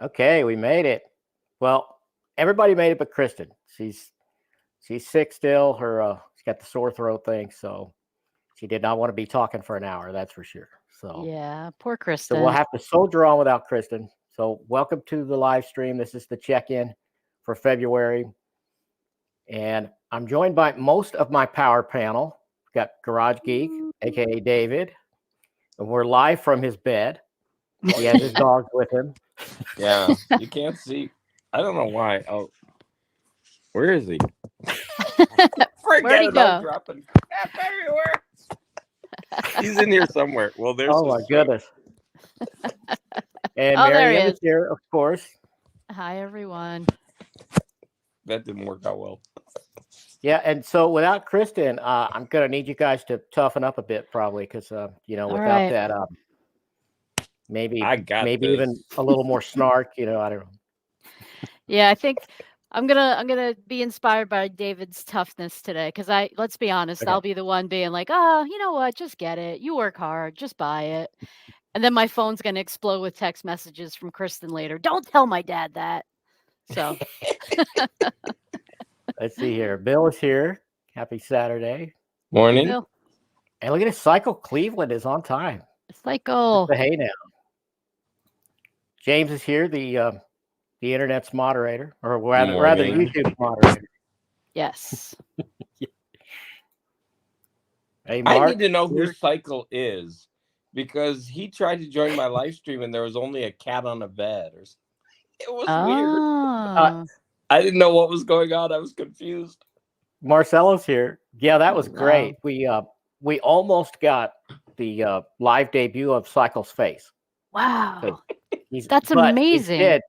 Okay, we made it. Well, everybody made it but Kristen. She's sick still. She's got the sore throat thing, so she did not want to be talking for an hour. That's for sure. So Yeah, poor so we'll Kristen. have to soldier on without Kristen. So welcome to the live stream. This is the check-in for February, and I'm joined by most of my power panel. We've got Garage Geek, aka David, and we're live from his bed. Oh, He has his dogs with him. yeah. You can't see. I don't know why. Oh, where is he? Where'd he Forget it. I'm go? dropping crap everywhere. He's in here somewhere. Well, there's Oh his my foot. goodness. And Oh, there Mary he Ann is is. here, of course. Hi, everyone. That didn't work out well. Yeah, and so without Kristen, I'm gonna need you guys to toughen up a bit, probably, because All without right. that, maybe I got maybe this. even a little more snark. I don't know. Yeah, I think I'm gonna be inspired by David's toughness today because let's be honest, Okay. I'll be the one being like, oh, you know what, just get it. You work hard, just buy it. And then my phone's gonna explode with text messages from Kristen later. Don't tell my dad that. So Let's see here. Bill is here. Happy Saturday. Morning. Bill, And look at this. Cycle Cleveland is on time. cycle. The hey now. James is here, the internet's moderator, or rather Morning. YouTube's moderator. Yes. Hey, I Mark. need to know who here. Cycle is because he tried to join my live stream and there was only a cat on a bed. It was weird. Oh. I didn't know what was going on. I was confused. Marcelo's here. Yeah, that was Wow. great. We almost got the live debut of Cycle's face. Wow. He's That's but amazing.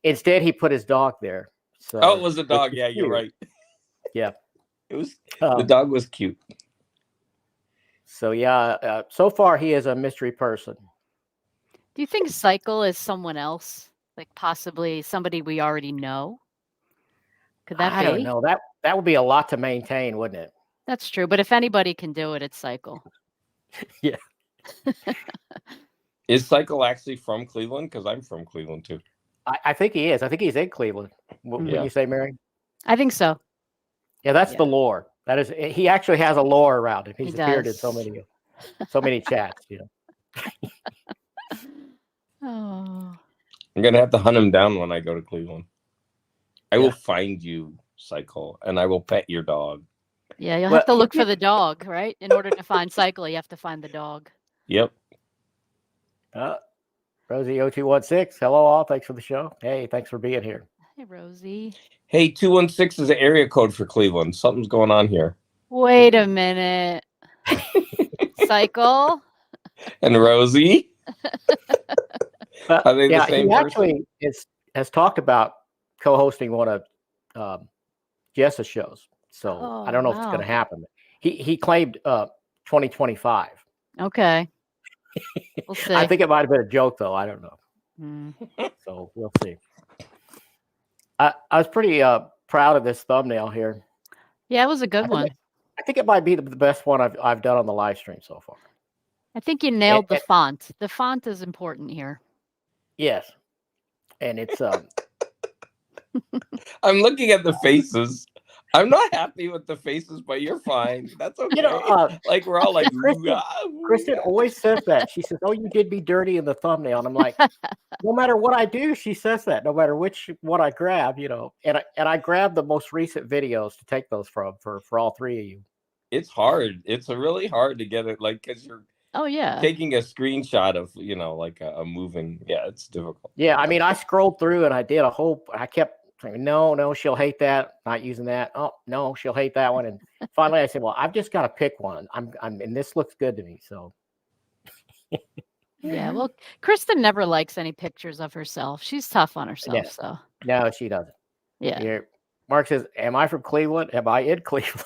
Instead he put his dog there. So Oh, it was a which dog. is Yeah, you're cute. right. Yeah. It was the Um, dog was cute. so yeah, so far he is a mystery person. Do you think Cycle is someone else? Like possibly somebody we already know? Could that I be? don't know. That would be a lot to maintain, wouldn't it? That's true. But if anybody can do it, it's Cycle. Yeah. Is Cycle actually from Cleveland? Because I'm from Cleveland too. I think he is. I think he's in Cleveland. Wouldn't Yeah. you say, Mary? I think so. Yeah, that's Yeah. the lore. That is, he actually has a lore around him. He He's appeared in does. so many chats. Oh. I'm gonna have to hunt him down when I go to Cleveland. I Yeah. will find you, Cycle, and I will pet your dog. Yeah, you'll Well, have to look for the dog, right? In order to find Cycle, you have to find the dog. Yep. Rosie 0216. Hello, all. Thanks for the show. Hey, thanks for being here. Hey, Rosie. Hey, 216 is an area code for Cleveland. Something's going on here. Wait a minute. Cycle? And Rosie? But Are they the same he person? actually has talked about co-hosting one of Jessa's shows. So I don't know if it's going to happen. He claimed 2025. Okay. We'll see. I think it might have been a joke, though. I don't know. Hmm. So we'll see. I was pretty proud of this thumbnail here. Yeah, it was a good one. I think it might be the best one I've done on the live stream so far. I think you nailed the font. The font is important here. Yes, and it's I'm looking at the faces. I'm not happy with the faces, but you're fine. That's okay. Like we're all like, Kristen always says that. She says, "Oh, you did me dirty in the thumbnail," and I'm like, no matter what I do, she says that. No matter which one I grab, and I grab the most recent videos to take those from for all three of you. It's hard. It's really hard to get it, like, because you're taking a screenshot of like a moving. Yeah, it's difficult. Yeah, I mean, I scrolled through and I did I kept saying, no, she'll hate that. Not using that. Oh no, she'll hate that one. And finally, I said, well, I've just got to pick one. And this looks good to me. So. Yeah, well, Kristan never likes any pictures of herself. She's tough on herself. Yeah. So No, she doesn't. Yeah. Here, Mark says, "Am I from Cleveland? Am I in Cleveland?"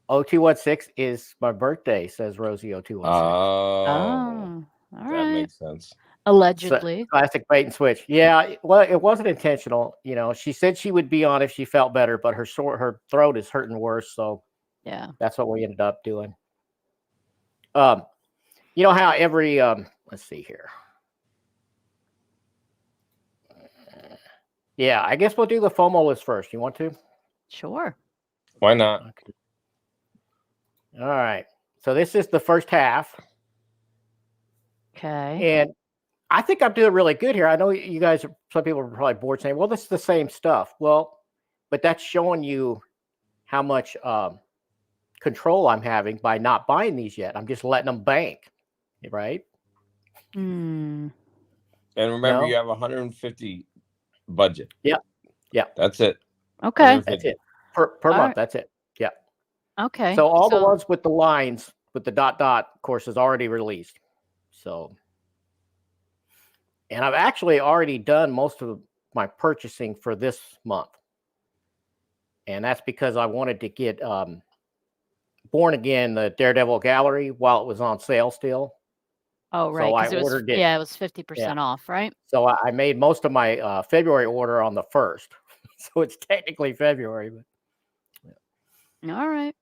0216 is my birthday, says Rosie 0216. Oh, all right. That makes sense. Allegedly. So, classic bait and switch. Yeah, well, it wasn't intentional. She said she would be on if she felt better, but her throat is hurting worse. So yeah, that's what we ended up doing. You know how every let's see here. Yeah, I guess we'll do the FOMO list first. You want to? Sure. Why not? Okay. All right. So this is the first half. Okay. And I think I'm doing really good here. I know you guys, some people are probably bored saying, well, this is the same stuff. Well, but that's showing you how much control I'm having by not buying these yet. I'm just letting them bank, right? Hmm. And remember, No? you have 150 budget. Yeah. Yeah. That's it. Okay. 150. That's it. Per All month. right. That's it. Yeah. Okay. So all the ones with the lines with the dot, of course, is already released. So, and I've actually already done most of my purchasing for this month. And that's because I wanted to get Born Again, the Daredevil Gallery, while it was on sale still. Oh, right. So I Because ordered it. Yeah, it was 50% off, right? So I made most of my February order on the 1st. So it's technically February. But All right.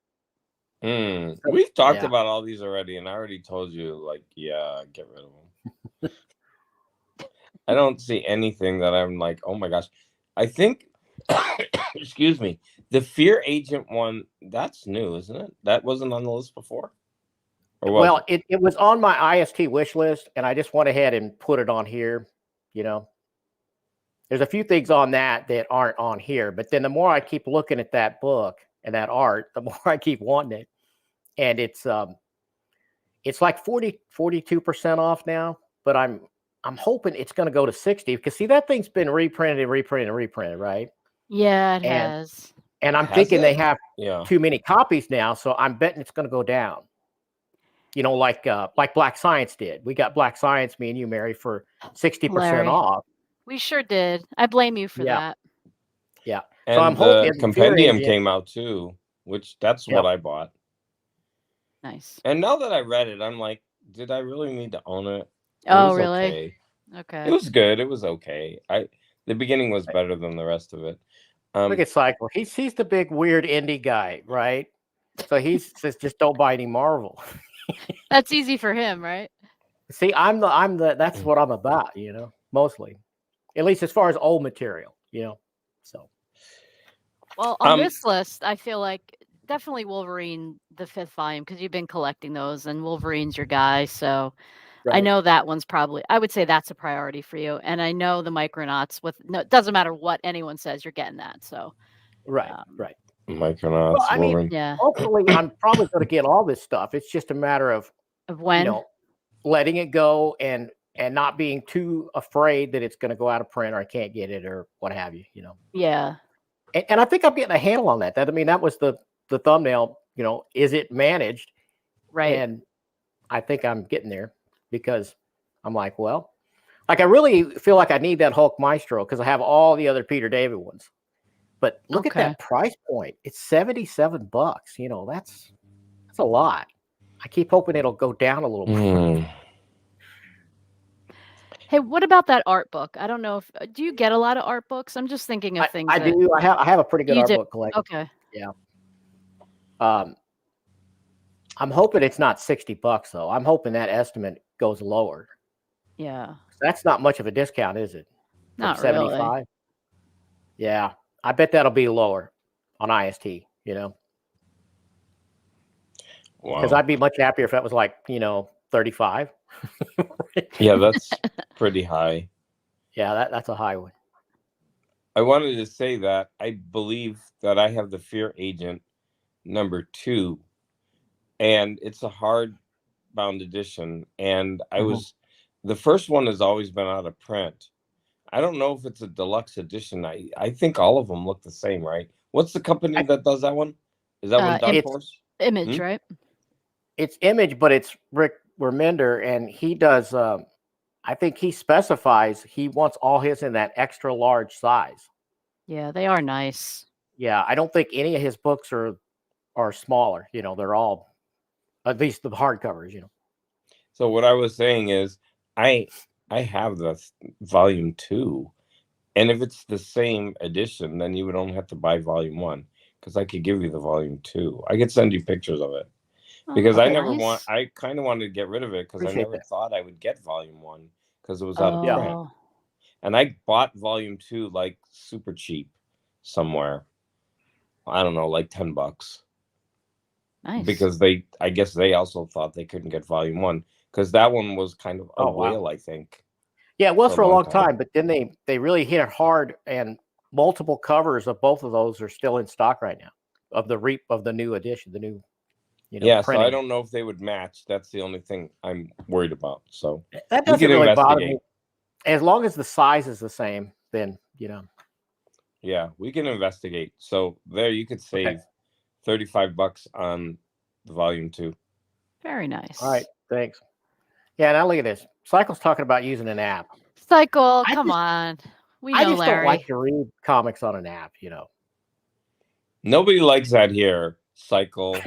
We've talked about all these already, and I already told you, like, yeah, get rid of them. I don't see anything that I'm like, oh my gosh. I think, excuse me, the Fear Agent one, that's new, isn't it? That wasn't on the list before? Or was well, it was on my IST wish list, and I just went ahead and put it on here. You know, there's a few things on that aren't on here, but then the more I keep looking at that book and that art, the more I keep wanting it. And it's like 42% off now, but I'm hoping it's going to go to 60 because see that thing's been reprinted, right? Yeah, it has. And I'm thinking they have too many copies now, so I'm betting it's going to go down. You know, like Black Science did. We got Black Science, me and you, Mary, for 60% off. We sure did. I blame you for that. Yeah. And so I'm hoping the compendium came out too, which that's what I bought. Nice. And now that I read it, I'm like, did I really need to own it? Oh, really? Okay. It was good. It was okay. The beginning was better than the rest of it. Look at Cycle. He's the big weird indie guy, right? So he says just don't buy any Marvel. That's easy for him, right? See, that's what I'm about, you know, mostly. At least as far as old material, you know. So well, on this list, I feel like definitely Wolverine, the 5th volume, because you've been collecting those, and Wolverine's your guy. So I know that one's probably, I would say that's a priority for you. And I know the Micronauts it doesn't matter what anyone says, you're getting that. So right. Micronauts. Well, I mean, hopefully I'm probably going to get all this stuff. It's just a matter of when, you know, letting it go and not being too afraid that it's going to go out of print or I can't get it or what have you, you know. Yeah. And I think I'm getting a handle on that. I mean, that was the thumbnail, you know, is it managed? Right. And I think I'm getting there because I'm like, well, like I really feel like I need that Hulk Maestro because I have all the other Peter David ones. But look at that price point. It's $77. You know, that's a lot. I keep hoping it'll go down a little bit. Hey, what about that art book? I don't know if do you get a lot of art books? I'm just thinking of things. I do. I have a pretty good art book collection. Okay. Yeah. I'm hoping it's not $60 though. I'm hoping that estimate goes lower. Yeah. That's not much of a discount, is it? Not 75. Really. Yeah. I bet that'll be lower on IST, you know. Because I'd be much happier if that was like, you know, 35. Yeah, that's pretty high. Yeah, that's a high one. I wanted to say that I believe that I have the Fear Agent #2, and it's a hardbound edition. And the first one has always been out of print. I don't know if it's a deluxe edition. I think all of them look the same, right? What's the company that does that one? Is that one Dark Horse? Image, right? It's Image, but it's Rick Remender, and he does. I think he specifies he wants all his in that extra large size. Yeah, they are nice. Yeah, I don't think any of his books are smaller. You know, they're all, at least the hardcovers. You know. So what I was saying is, I have the volume 2, and if it's the same edition, then you would only have to buy volume 1 because I could give you the volume 2. I could send you pictures of it. Because I kind of wanted to get rid of it because I never thought I would get volume 1 because it was out of print. And I bought volume 2 like super cheap somewhere. I don't know, like $10. Nice. Because I guess they also thought they couldn't get volume 1 because that one was kind of a whale, I think. Yeah, it was for a long time, but then they really hit it hard, and multiple covers of both of those are still in stock right now of the new edition, the new yeah. printing. So I don't know if they would match. That's the only thing I'm worried about. So that doesn't really bother me as long as the size is the same. Then yeah, we can investigate. So there you could save $35 on the volume 2. Very nice. All right, thanks. Yeah, now look at this. Cycle's talking about using an app. Cycle, come on. I just don't like to read comics on an app, Nobody likes that here, Cycle.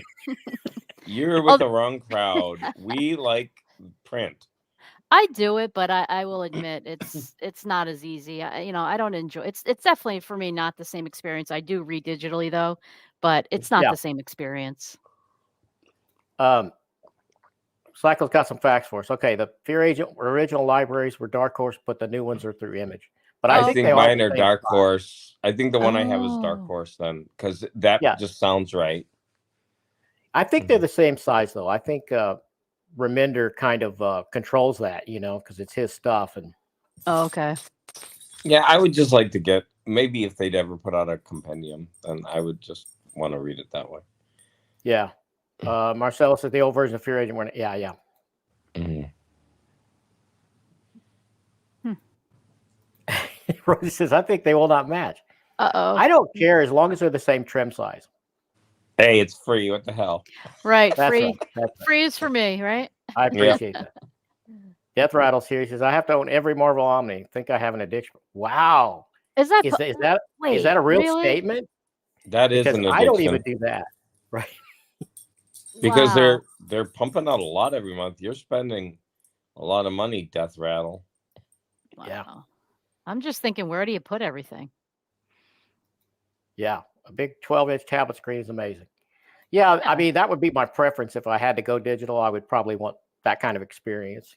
You're with the wrong crowd. We like print. I do it, but I will admit it's not as easy. I don't enjoy it's definitely for me not the same experience. I do read digitally though, but it's not the same experience. Cycle's got some facts for us. Okay, the Fear Agent original libraries were Dark Horse, but the new ones are through Image. But I think mine are Dark Horse. I think the one I have is Dark Horse then, because that just sounds right. I think they're the same size though. I think Reminder kind of controls that, because it's his stuff. And okay. Yeah, I would just like to get, maybe if they'd ever put out a compendium, then I would just want to read it that way. Yeah. Marcelo said the old version of Fear Agent. Yeah. Mm-hmm. Rosie says, I think they will not match. Uh-oh. I don't care as long as they're the same trim size. Hey, it's free. What the hell? Right. That's free. Right. That's free is for me, right? I appreciate that. Death Rattles here. He says, I have to own every Marvel Omni. Think I have an addiction. Wow. Is that a real statement? That is an addiction. I don't even do that. Right. Because they're pumping out a lot every month. You're spending a lot of money, Death Rattle. Wow. Yeah. I'm just thinking, where do you put everything? Yeah. A big 12-inch tablet screen is amazing. Yeah, I mean, that would be my preference. If I had to go digital, I would probably want that kind of experience,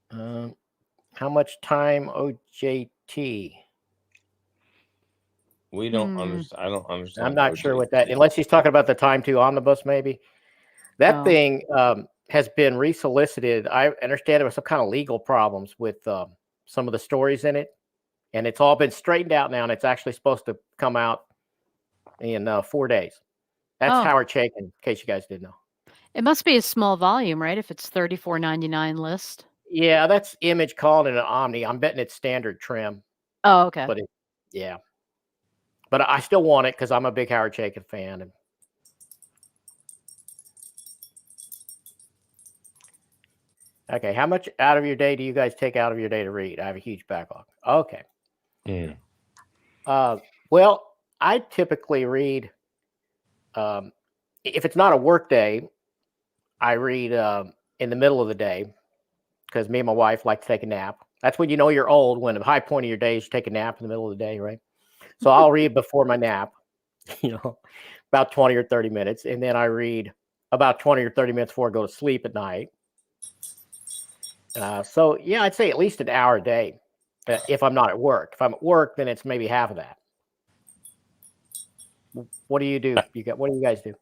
How much time OJT? We don't understand. I don't understand. I'm not sure what that, unless he's talking about the Time 2 omnibus, maybe. That thing has been resolicited. I understand there was some kind of legal problems with some of the stories in it, and it's all been straightened out now, and it's actually supposed to come out in 4 days. That's Howard Chaykin, in case you guys didn't know. It must be a small volume, right? If it's $34.99 list. Yeah, that's Image calling it an Omni. I'm betting it's standard trim. Oh, okay. But but I still want it because I'm a big Howard Chaykin fan. And okay, how much out of your day do you guys take out of your day to read? I have a huge backlog. Okay. Well, I typically read, if it's not a work day, I read in the middle of the day because me and my wife like to take a nap. That's when you know you're old, when the high point of your day is to take a nap in the middle of the day, right? So I'll read before my nap, about 20 or 30 minutes. And then I read about 20 or 30 minutes before I go to sleep at night. So, yeah, I'd say at least an hour a day if I'm not at work. If I'm at work, then it's maybe half of that. What do you do? What do you guys do?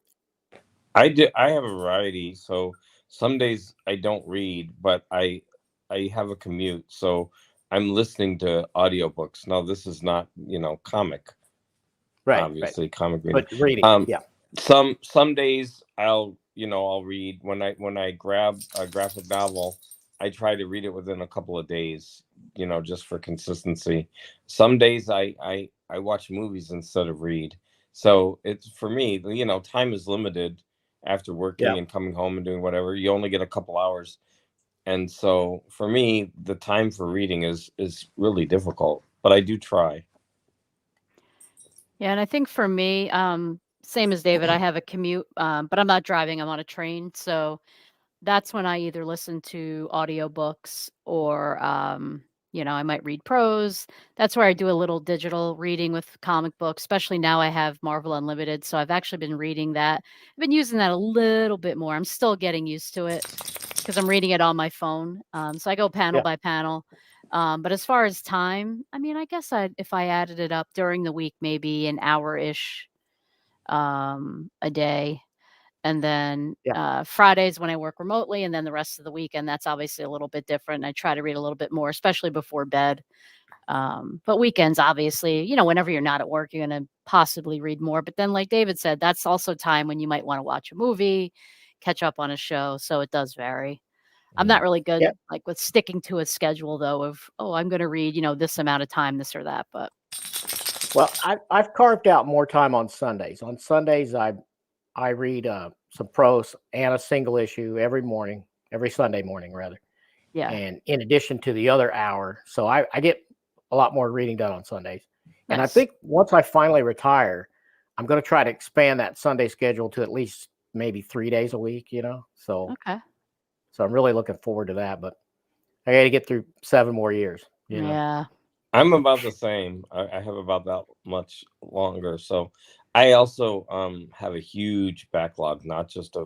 I have a variety. So some days I don't read, but I have a commute. So I'm listening to audiobooks. Now, this is not, comic. Right. Obviously, comic reading. But reading, yeah. Some days I'll read when I grab a graphic novel. I try to read it within a couple of days, just for consistency. Some days I watch movies instead of read. So it's, for me, time is limited after working and coming home and doing whatever. You only get a couple hours. And so for me, the time for reading is really difficult, but I do try. Yeah, and I think for me, same as David, I have a commute, but I'm not driving, I'm on a train. So that's when I either listen to audiobooks or, I might read prose. That's where I do a little digital reading with comic books, especially now I have Marvel Unlimited. So I've actually been reading that. I've been using that a little bit more. I'm still getting used to it. because I'm reading it on my phone. So I go panel by panel. But as far as time, I mean, I guess if I added it up during the week, maybe an hour-ish a day. And then Fridays when I work remotely, and then the rest of the weekend, that's obviously a little bit different. I try to read a little bit more, especially before bed. But weekends, obviously, you know, whenever you're not at work, you're going to possibly read more. But then, like David said, that's also time when you might want to watch a movie, catch up on a show. So it does vary. I'm not really good like with sticking to a schedule though of, I'm going to read, you know, this amount of time, this or that. But well, I've carved out more time on Sundays. On Sundays, I read some prose and a single issue every Sunday morning rather. Yeah. And in addition to the other hour, so I get a lot more reading done on Sundays. Nice. And I think once I finally retire, I'm going to try to expand that Sunday schedule to at least maybe 3 days a week, you know? So, okay. So I'm really looking forward to that, but I got to get through 7 more years. You know? Yeah. I'm about the same. I have about that much longer. So I also have a huge backlog, not just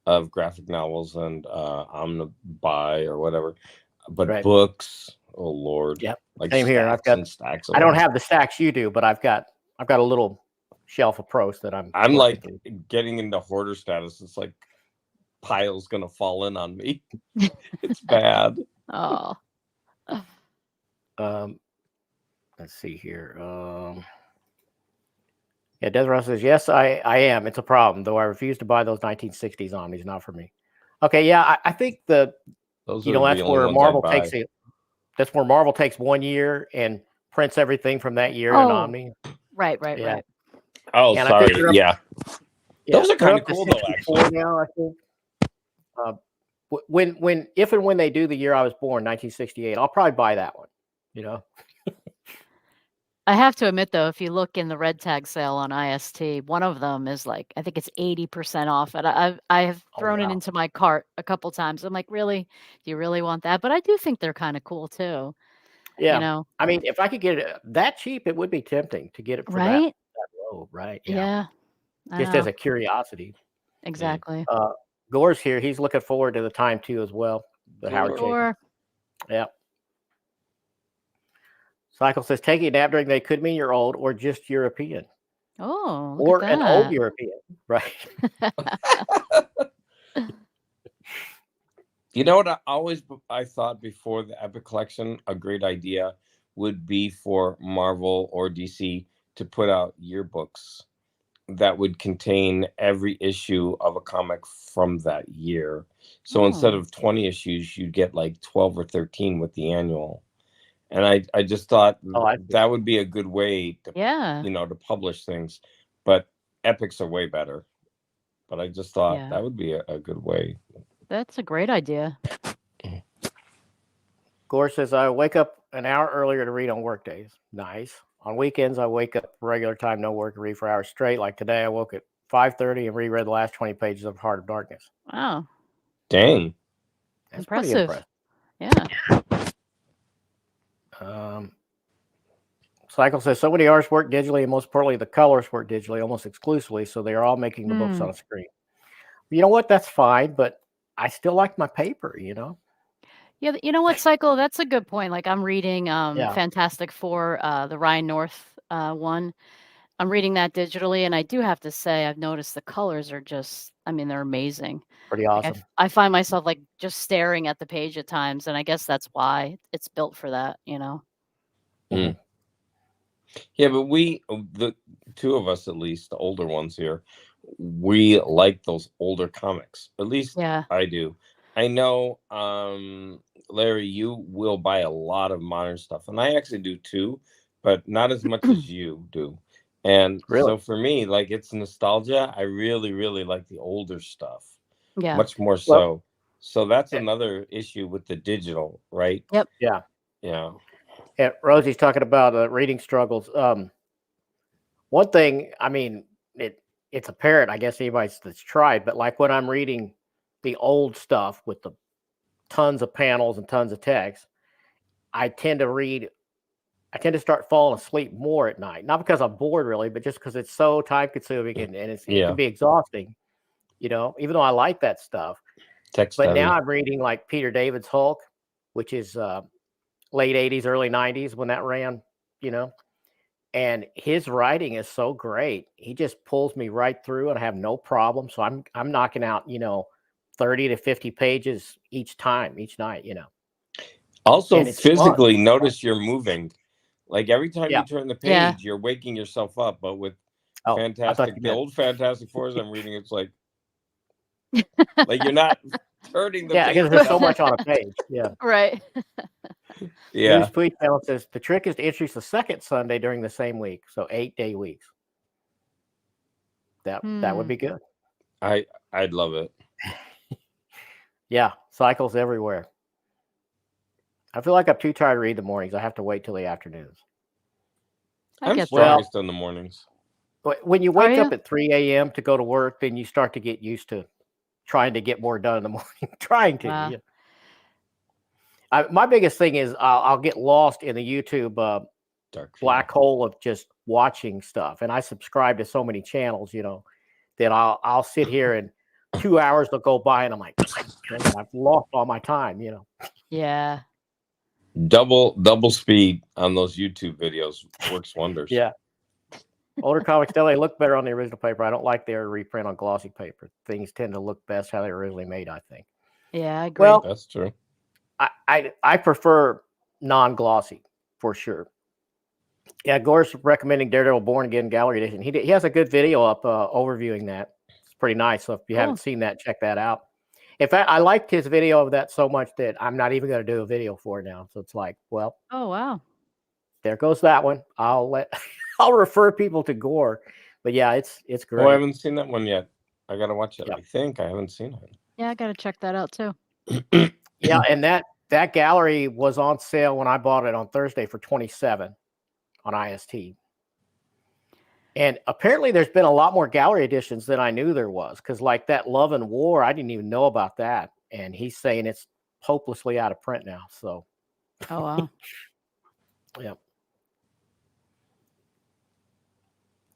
of graphic novels and Omni or whatever, but books. Oh Lord. Yep. Like same here. I've got stacks. I don't have the stacks you do, but I've got a little shelf of prose that I'm like through. Getting into hoarder status. It's like pile's gonna fall in on me. It's bad. Oh. Let's see here. Yeah, Desiree says, yes, I am. It's a problem, though I refuse to buy those 1960s Omnis. Not for me. Okay, yeah, I think those that's where Marvel that's where Marvel takes 1 year and prints everything from that year in an Omni. Right. Oh, and sorry. Yeah. Those are kind of cool though, actually. Now, I think. If and when they do the year I was born, 1968, I'll probably buy that one. You know. I have to admit, though, if you look in the red tag sale on IST, one of them is like, I think it's 80% off. And I have thrown it into my cart a couple times. I'm like, really? Do you really want that? But I do think they're kind of cool, too. Yeah. You know? I mean, if I could get it that cheap, it would be tempting to get it for that low, right? Yeah. Just as a curiosity. Exactly. Gore's here. He's looking forward to the time, too, as well. The Howard Chaykin. Yeah. Cycle says, taking a nap during the day could mean you're old or just European. Oh, or an old European, right? You know what? I thought before the Epic Collection, a great idea would be for Marvel or DC to put out yearbooks that would contain every issue of a comic from that year. So instead of 20 issues, you'd get like 12 or 13 with the annual. And I just thought that would be a good way to, to publish things. But Epics are way better. But I just thought that would be a good way. That's a great idea. Gore says, I wake up an hour earlier to read on work days. Nice. On weekends, I wake up regular time, no work, to read for hours straight. Like today, I woke at 5:30 and reread the last 20 pages of Heart of Darkness. Wow. Dang. That's impressive. Yeah. Cycle says, so many artists work digitally, and most importantly, the colorists work digitally almost exclusively, so they are all making the books on a screen. You know what? That's fine, but I still like my paper, you know? Yeah, you know what, Cycle? That's a good point. Like I'm reading Fantastic Four, the Ryan North one. I'm reading that digitally, and I do have to say I've noticed the colors are just, I mean, they're amazing. Pretty awesome. Like I find myself like just staring at the page at times, and I guess that's why it's built for that, you know? Mm. Yeah, but the two of us, at least, the older ones here, we like those older comics. At least I do. I know, Larry, you will buy a lot of modern stuff, and I actually do too, but not as much as you do. And so for me, like, it's nostalgia. I really, really like the older stuff. Yeah. Much more so. So that's another issue with the digital, right? Yep. Yeah. Yeah. And Rosie's talking about reading struggles. One thing, I mean, it's apparent, I guess, anybody that's tried, but like when I'm reading the old stuff with the tons of panels and tons of text, I tend to start falling asleep more at night. Not because I'm bored really, but just because it's so time consuming and it can be exhausting, you know, even though I like that stuff. Text now I'm reading like Peter David's Hulk, which is late 80s, early 90s when that ran, and his writing is so great. He just pulls me right through and I have no problem. So I'm knocking out, 30 to 50 pages each night, Also, and it's physically fun. notice you're moving. Like every time you turn the page, you're waking yourself up. But with the old Fantastic Fours I'm reading, it's like you're not turning the page. Because there's so much on a page. Yeah. Right. Yeah. News Tweet Channel says the trick is to introduce the second Sunday during the same week. So 8-day weeks. That would be good. I'd love it. Yeah. Cycles everywhere. I feel like I'm too tired to read the mornings. I have to wait till the afternoons. I'm strongest in the mornings. When you wake up at 3 a.m. to go to work, then you start to get used to trying to get more done in the morning. Trying to. Wow. Yeah. My biggest thing is I'll get lost in the YouTube black hole of just watching stuff. And I subscribe to so many channels, that I'll sit here and 2 hours will go by and I'm like, I've lost all my time, Yeah. Double speed on those YouTube videos works wonders. Yeah. Older comics still, they look better on the original paper. I don't like their reprint on glossy paper. Things tend to look best how they were originally made, I think. Yeah, I agree. Well, that's true. I prefer non-glossy for sure. Yeah, Gore's recommending Daredevil Born Again Gallery Edition. He has a good video up overviewing that. It's pretty nice. So if you haven't seen that, check that out. In fact, I liked his video of that so much that I'm not even going to do a video for it now. So it's like, well, oh wow, there goes that one. I'll refer people to Gore, but yeah, it's great. Oh, I haven't seen that one yet. I gotta watch it. Yeah. I think I haven't seen it. Yeah, I gotta check that out too. Yeah, and that gallery was on sale when I bought it on Thursday for $27 on IST. And apparently there's been a lot more gallery editions than I knew there was, because like that Love and War, I didn't even know about that. And he's saying it's hopelessly out of print now. So oh wow.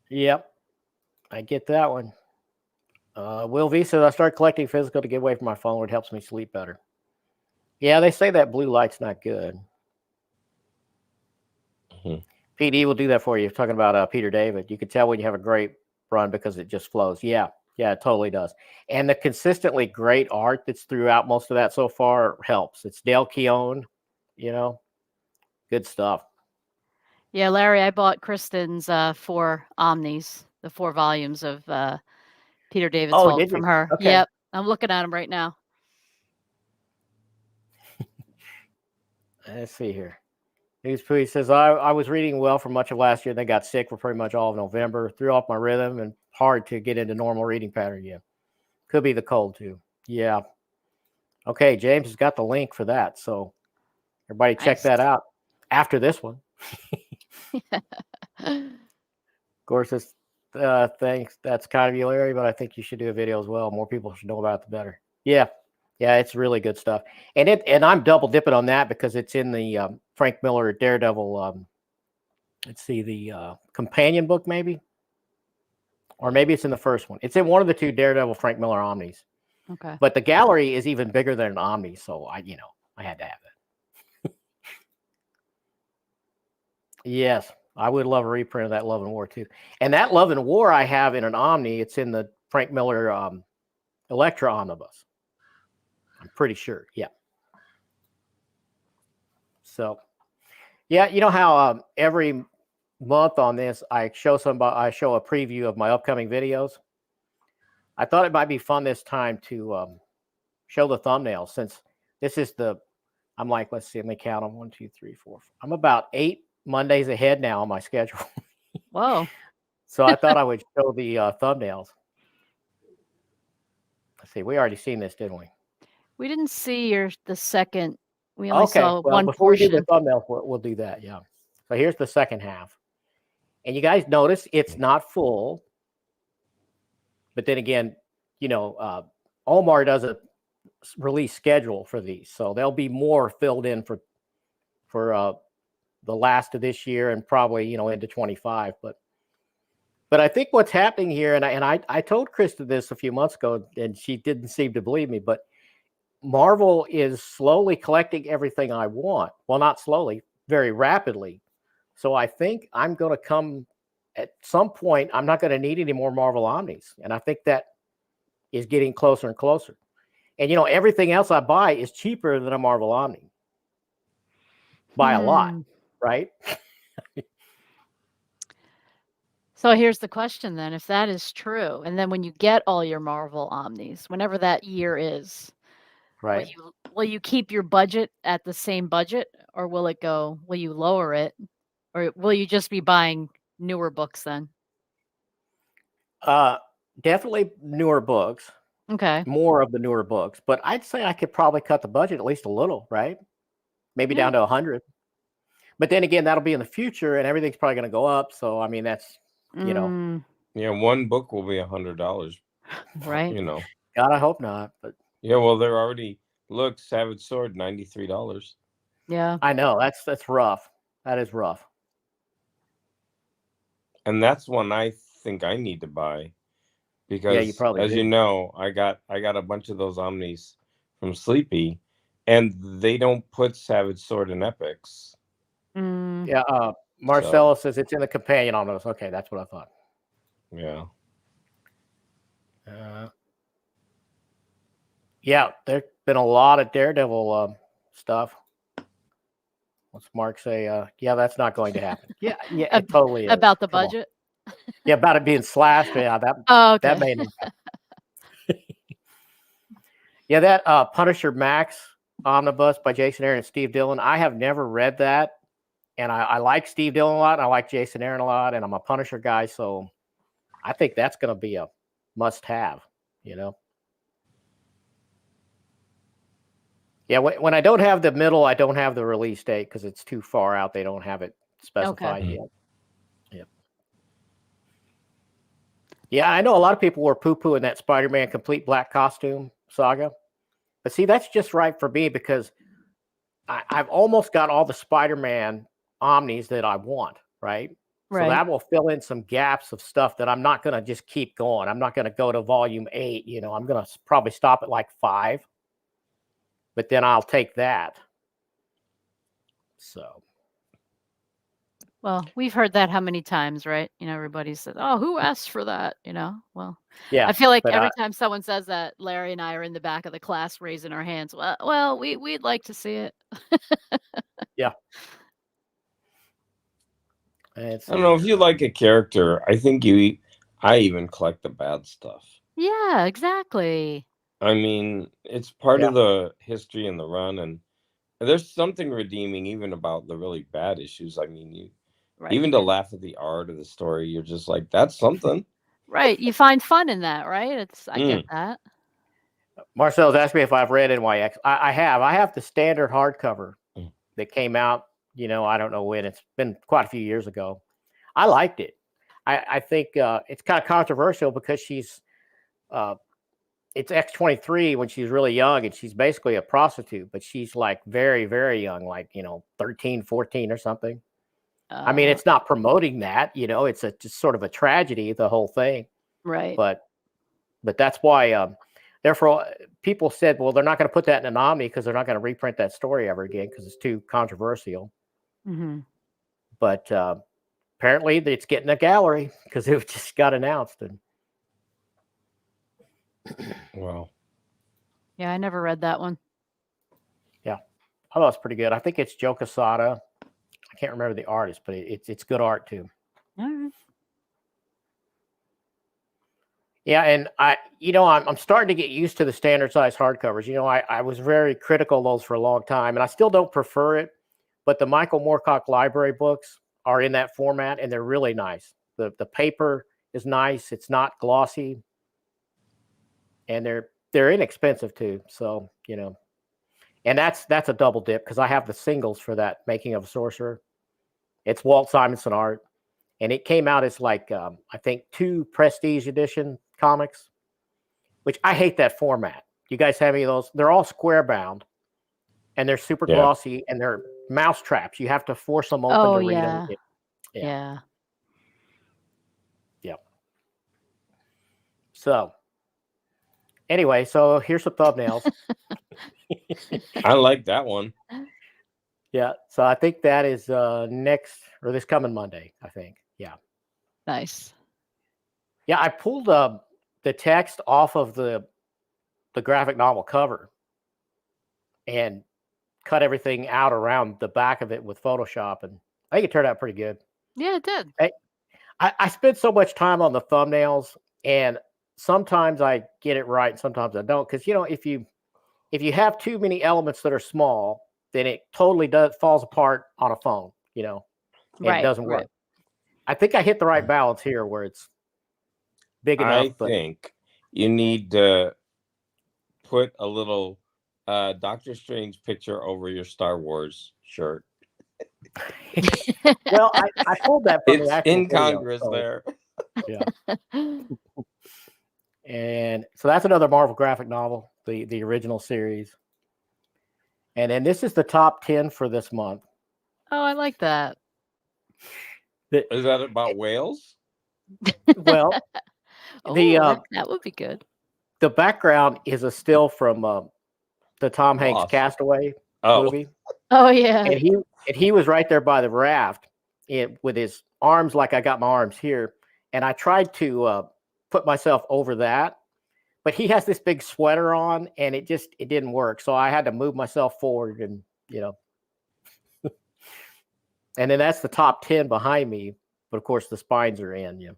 Yep. I get that one. Will V says I started collecting physical to get away from my phone. It helps me sleep better. Yeah, they say that blue light's not good. PD will do that for you. Talking about Peter David, you can tell when you have a great run because it just flows. Yeah, it totally does. And the consistently great art that's throughout most of that so far helps. It's Dale Keown, good stuff. Yeah, Larry, I bought Kristan's 4 Omnis, the 4 volumes of Peter David's Hulk from her. Okay. Yep, I'm looking at them right now. Let's see here. He says, I was reading well for much of last year. Then got sick for pretty much all of November. Threw off my rhythm and hard to get into normal reading pattern again. Could be the cold too. Yeah. Okay, James has got the link for that. So everybody check that out after this one. Of course, this thanks. That's kind of you, Larry, but I think you should do a video as well. More people should know about it, the better. Yeah, it's really good stuff. And I'm double dipping on that because it's in the Frank Miller Daredevil. Let's see, the companion book maybe, or maybe it's in the first one. It's in one of the 2 Daredevil Frank Miller Omnis. Okay. But the gallery is even bigger than an Omni, so I had to have it. Yes, I would love a reprint of that Love and War too. And that Love and War I have in an Omni. It's in the Frank Miller Electra Omnibus. I'm pretty sure. Yeah. So, yeah, you know how every month on this I show a preview of my upcoming videos. I thought it might be fun this time to show the thumbnails, since this is I'm like, let's see, let me count them. 1, 2, 3, 4. I'm about 8 Mondays ahead now on my schedule. Whoa. So I thought I would show the thumbnails. Let's see, we already seen this, didn't we? We didn't see the second. We only saw one before portion. We do the thumbnails, we'll do that. Yeah. So here's the second half. And you guys notice it's not full. But then again, Omar does a release schedule for these. So there'll be more filled in for the last of this year and probably, into 25. But I think what's happening here, and I told Kristan this a few months ago, and she didn't seem to believe me, but Marvel is slowly collecting everything I want. Well, not slowly, very rapidly. So I think I'm going to come at some point. I'm not going to need any more Marvel Omnis, and I think that is getting closer and closer. And everything else I buy is cheaper than a Marvel Omni by a lot, right? So here's the question then, if that is true, and then when you get all your Marvel Omnis, whenever that year is, Right. will you keep your budget at the same budget, or will you lower it, or will you just be buying newer books then? Definitely newer books. Okay. More of the newer books, but I'd say I could probably cut the budget at least a little, right? Maybe down to 100. But then again, that'll be in the future, and everything's probably going to go up. So I mean, that's Yeah, one book will be $100, right? God, I hope not. But yeah, well, they're already Savage Sword $93. Yeah, I know that's rough. That is rough. And that's one I think I need to buy. Because you probably as do. you know, I got a bunch of those Omnis from Sleepy, and they don't put Savage Sword in Epics. Yeah, Marcella says it's in the companion Omnibus. Okay, that's what I thought. Yeah. Yeah, there's been a lot of Daredevil stuff. What's Mark say? Yeah, that's not going to happen. Yeah, it totally is. About the budget? Yeah, about it being slashed. Yeah, that okay. made me. Yeah, that Punisher Max Omnibus by Jason Aaron and Steve Dillon. I have never read that, and I like Steve Dillon a lot, and I like Jason Aaron a lot, and I'm a Punisher guy, so I think that's going to be a must-have. Yeah, when I don't have the middle, I don't have the release date because it's too far out. They don't have it specified yet. Yep. Yeah, I know a lot of people were poo-pooing that Spider-Man complete black costume saga. But see, that's just right for me because I've almost got all the Spider-Man Omnis that I want, right? So that will fill in some gaps of stuff that I'm not going to just keep going. I'm not going to go to volume 8. I'm going to probably stop at like 5. But then I'll take that. So. Well, we've heard that how many times, right? Everybody says, "Oh, who asked for that?" Well, yeah. I feel like every time someone says that, Larry and I are in the back of the class raising our hands. Well, we'd like to see it. Yeah. I don't know if you like a character. I think I even collect the bad stuff. Yeah, exactly. I mean, it's part of the history and the run, and there's something redeeming even about the really bad issues. I mean, even to laugh at the art of the story, you're just like, that's something. Right. You find fun in that, right? I get that. Marcel's asked me if I've read NYX. I have. I have the standard hardcover that came out, I don't know when. It's been quite a few years ago. I liked it. I think it's kind of controversial because she's it's X-23 when she's really young, and she's basically a prostitute, but she's like very, very young, like 13, 14 or something. I mean, it's not promoting that, it's just sort of a tragedy, the whole thing. Right. But that's why therefore people said, well, they're not going to put that in an Omni because they're not going to reprint that story ever again because it's too controversial. But apparently it's getting a gallery because it just got announced. And wow. Yeah, I never read that one. Yeah, I thought it's pretty good. I think it's Joe Quesada. I can't remember the artist, but it's good art too. All right. Yeah, and I'm starting to get used to the standard size hardcovers. I was very critical of those for a long time, and I still don't prefer it. But the Michael Moorcock library books are in that format, and they're really nice. The paper is nice. It's not glossy, and they're inexpensive too. So and that's a double dip because I have the singles for that Making of a Sorcerer. It's Walt Simonson art, and it came out as like I think 2 prestige edition comics, which I hate that format. You guys have any of those? They're all square bound, and they're super glossy, and they're mouse traps. You have to force them open to read them. Yeah. So anyway, so here's some thumbnails. I like that one. Yeah. So I think that is next or this coming Monday, I think. Yeah. Nice. Yeah. I pulled the text off of the graphic novel cover and cut everything out around the back of it with Photoshop. And I think it turned out pretty good. Yeah, it did. I spend so much time on the thumbnails, and sometimes I get it right, and sometimes I don't. Because if you have too many elements that are small, then it totally falls apart on a phone. And it doesn't work. I think I hit the right balance here, where it's big enough. I think you need to put a little Doctor Strange picture over your Star Wars shirt. Well, I pulled that from the actual incongruous video, there. Yeah. And so that's another Marvel graphic novel, the original series. And then this is the top 10 for this month. Oh, I like that. Is that about whales? Well, that would be good. The background is a still from the Tom Hanks Lost. Castaway movie. Oh yeah. And he was right there by the raft with his arms like I got my arms here. And I tried to put myself over that, but he has this big sweater on, and it didn't work. So I had to move myself forward, and and then that's the top 10 behind me. But of course the spines are in. Yeah.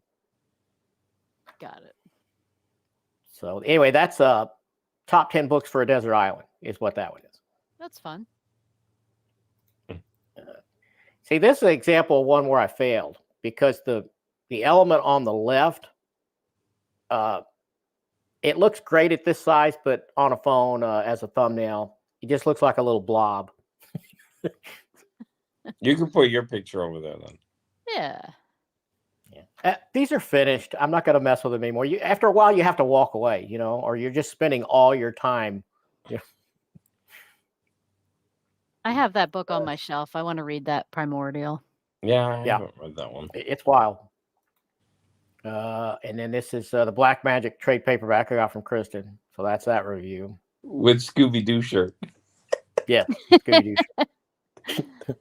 Got it. So anyway, that's top 10 books for a desert island is what that one is. That's fun. See, this is an example of one where I failed because the element on the left, it looks great at this size, but on a phone as a thumbnail, it just looks like a little blob. You can put your picture over there then. Yeah. These are finished. I'm not going to mess with them anymore. After a while, you have to walk away, or you're just spending all your time. I have that book on my shelf. I want to read that Primordial. Yeah, I haven't read that one. It's wild. And then this is the Black Magic trade paperback I got from Kristan. So that's that review. With Scooby-Doo shirt. Yeah, Scooby-Doo shirt.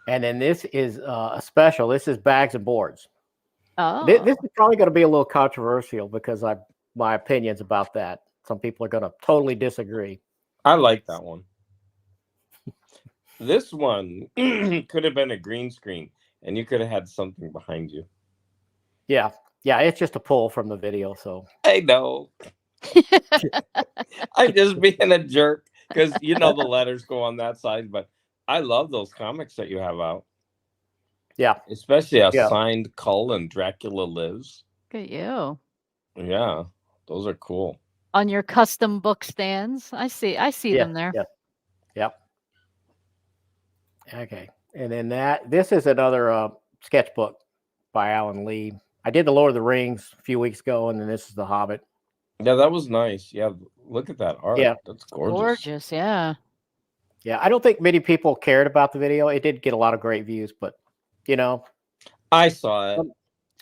And then this is a special. This is Bags and Boards. Oh. This is probably going to be a little controversial because my opinions about that. Some people are going to totally disagree. I like that one. This one could have been a green screen, and you could have had something behind you. Yeah, it's just a pull from the video. So I know. I'm just being a jerk because the letters go on that side, but I love those comics that you have out. Yeah, especially a signed Cull and Dracula Lives. Look at you. Yeah, those are cool. On your custom book stands, I see them there. Yeah. Yep. Okay, and then this is another sketchbook by Alan Lee. I did the Lord of the Rings a few weeks ago, and then this is the Hobbit. Yeah, that was nice. Yeah, look at that art. Yeah, that's gorgeous. Gorgeous, yeah. Yeah, I don't think many people cared about the video. It did get a lot of great views, but I saw it.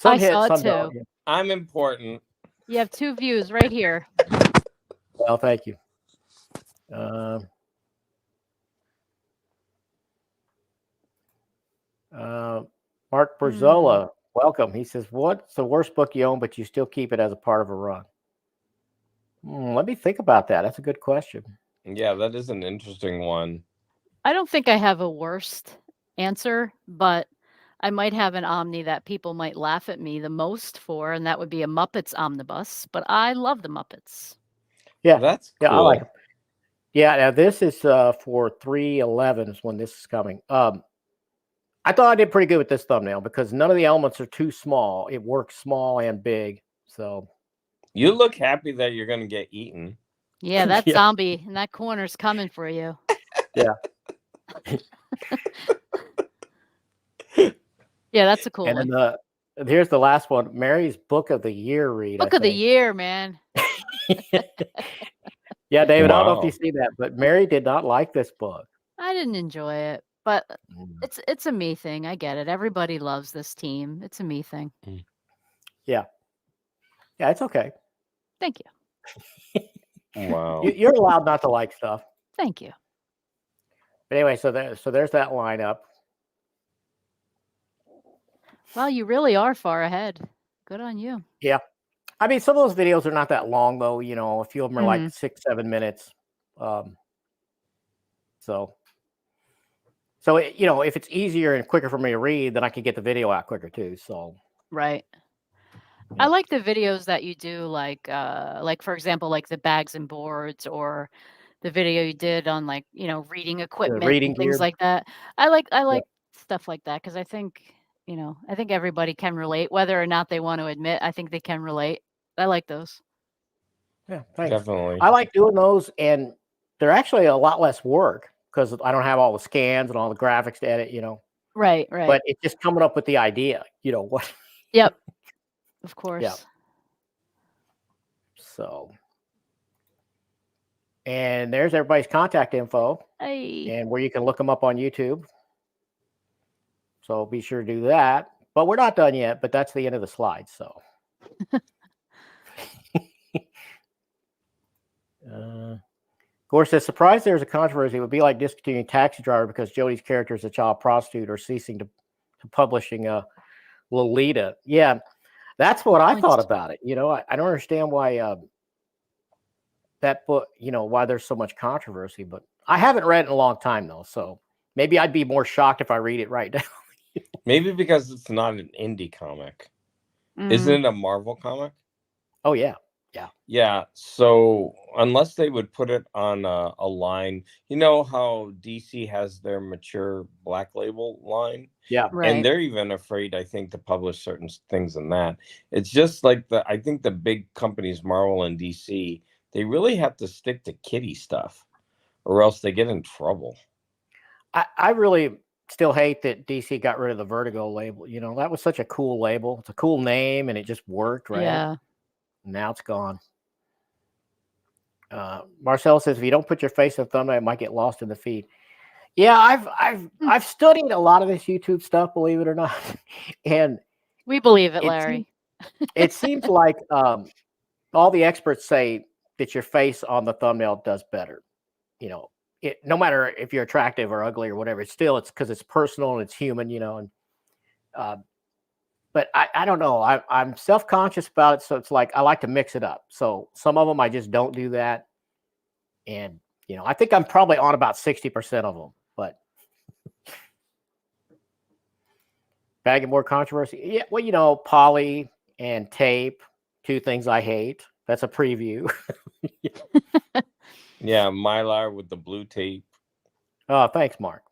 I saw it too. I'm important. You have 2 views right here. Well, thank you. Mark Berzola, welcome. He says, "What's the worst book you own, but you still keep it as a part of a run?" Let me think about that. That's a good question. Yeah, that is an interesting one. I don't think I have a worst answer, but I might have an Omni that people might laugh at me the most for, and that would be a Muppets omnibus. But I love the Muppets. Yeah, that's cool. I like them. Yeah, now this is for 3/11 is when this is coming. I thought I did pretty good with this thumbnail because none of the elements are too small. It works small and big. So you look happy that you're going to get eaten. Yeah, that zombie in that corner's coming for you. Yeah. Yeah, that's a cool one. And then here's the last one, Mary's Book of the Year read. Book of the Year, man. Yeah, David, I don't know if you see that, but Mary did not like this book. I didn't enjoy it, but it's a me thing. I get it. Everybody loves this team. It's a me thing. Yeah. Yeah, it's okay. Thank you. Wow. You're allowed not to like stuff. Thank you. But anyway, so there's that lineup. Well, you really are far ahead. Good on you. Yeah. I mean, some of those videos are not that long, though. You know, a few of them are like 6-7 minutes. So you know, if it's easier and quicker for me to read, then I can get the video out quicker too. So right. Yeah. I like the videos that you do, like for example, like the bags and boards, or the video you did on, like, you know, reading equipment reading and things gear. like that. I like stuff like that, because I think, you know, I think everybody can relate, whether or not they want to admit. I think they can relate. I like those. Yeah, thanks. Definitely. I like doing those, and they're actually a lot less work because I don't have all the scans and all the graphics to edit, you know. Right. But it's just coming up with the idea, you know what? Yep. Of course. So, and there's everybody's contact info, Hey. and where you can look them up on YouTube. So be sure to do that. But we're not done yet. But that's the end of the slide. So. Of course, the surprise there's a controversy. It would be like discontinuing Taxi Driver because Jodie's character is a child prostitute, or ceasing to publishing Lolita. Yeah, that's what I thought about it. You know, I don't understand why that book, you know, why there's so much controversy. But I haven't read it in a long time, though. So maybe I'd be more shocked if I read it right now. Maybe because it's not an indie comic. Isn't it a Marvel comic? Oh, yeah. Yeah, so unless they would put it on a line, you know how DC has their mature Black Label line? Yeah. Right. And they're even afraid, I think, to publish certain things in that. It's just like I think the big companies, Marvel and DC, they really have to stick to kiddie stuff, or else they get in trouble. I really still hate that DC got rid of the Vertigo label. You know, that was such a cool label. It's a cool name, and it just worked, right? Yeah. Now it's gone. Marcel says, if you don't put your face in the thumbnail, it might get lost in the feed. Yeah, I've studied a lot of this YouTube stuff, believe it or not, and we believe it, Larry. It seems like all the experts say that your face on the thumbnail does better. You know, no matter if you're attractive or ugly or whatever, it's because it's personal and it's human. You know, and but I don't know. I'm self-conscious about it, so it's like I like to mix it up. So some of them I just don't do that, and you know, I think I'm probably on about 60% of them. But bagging more controversy, yeah. Well, you know, poly and tape, two things I hate. That's a preview. Yeah, Mylar with the blue tape. Oh, thanks, Mark.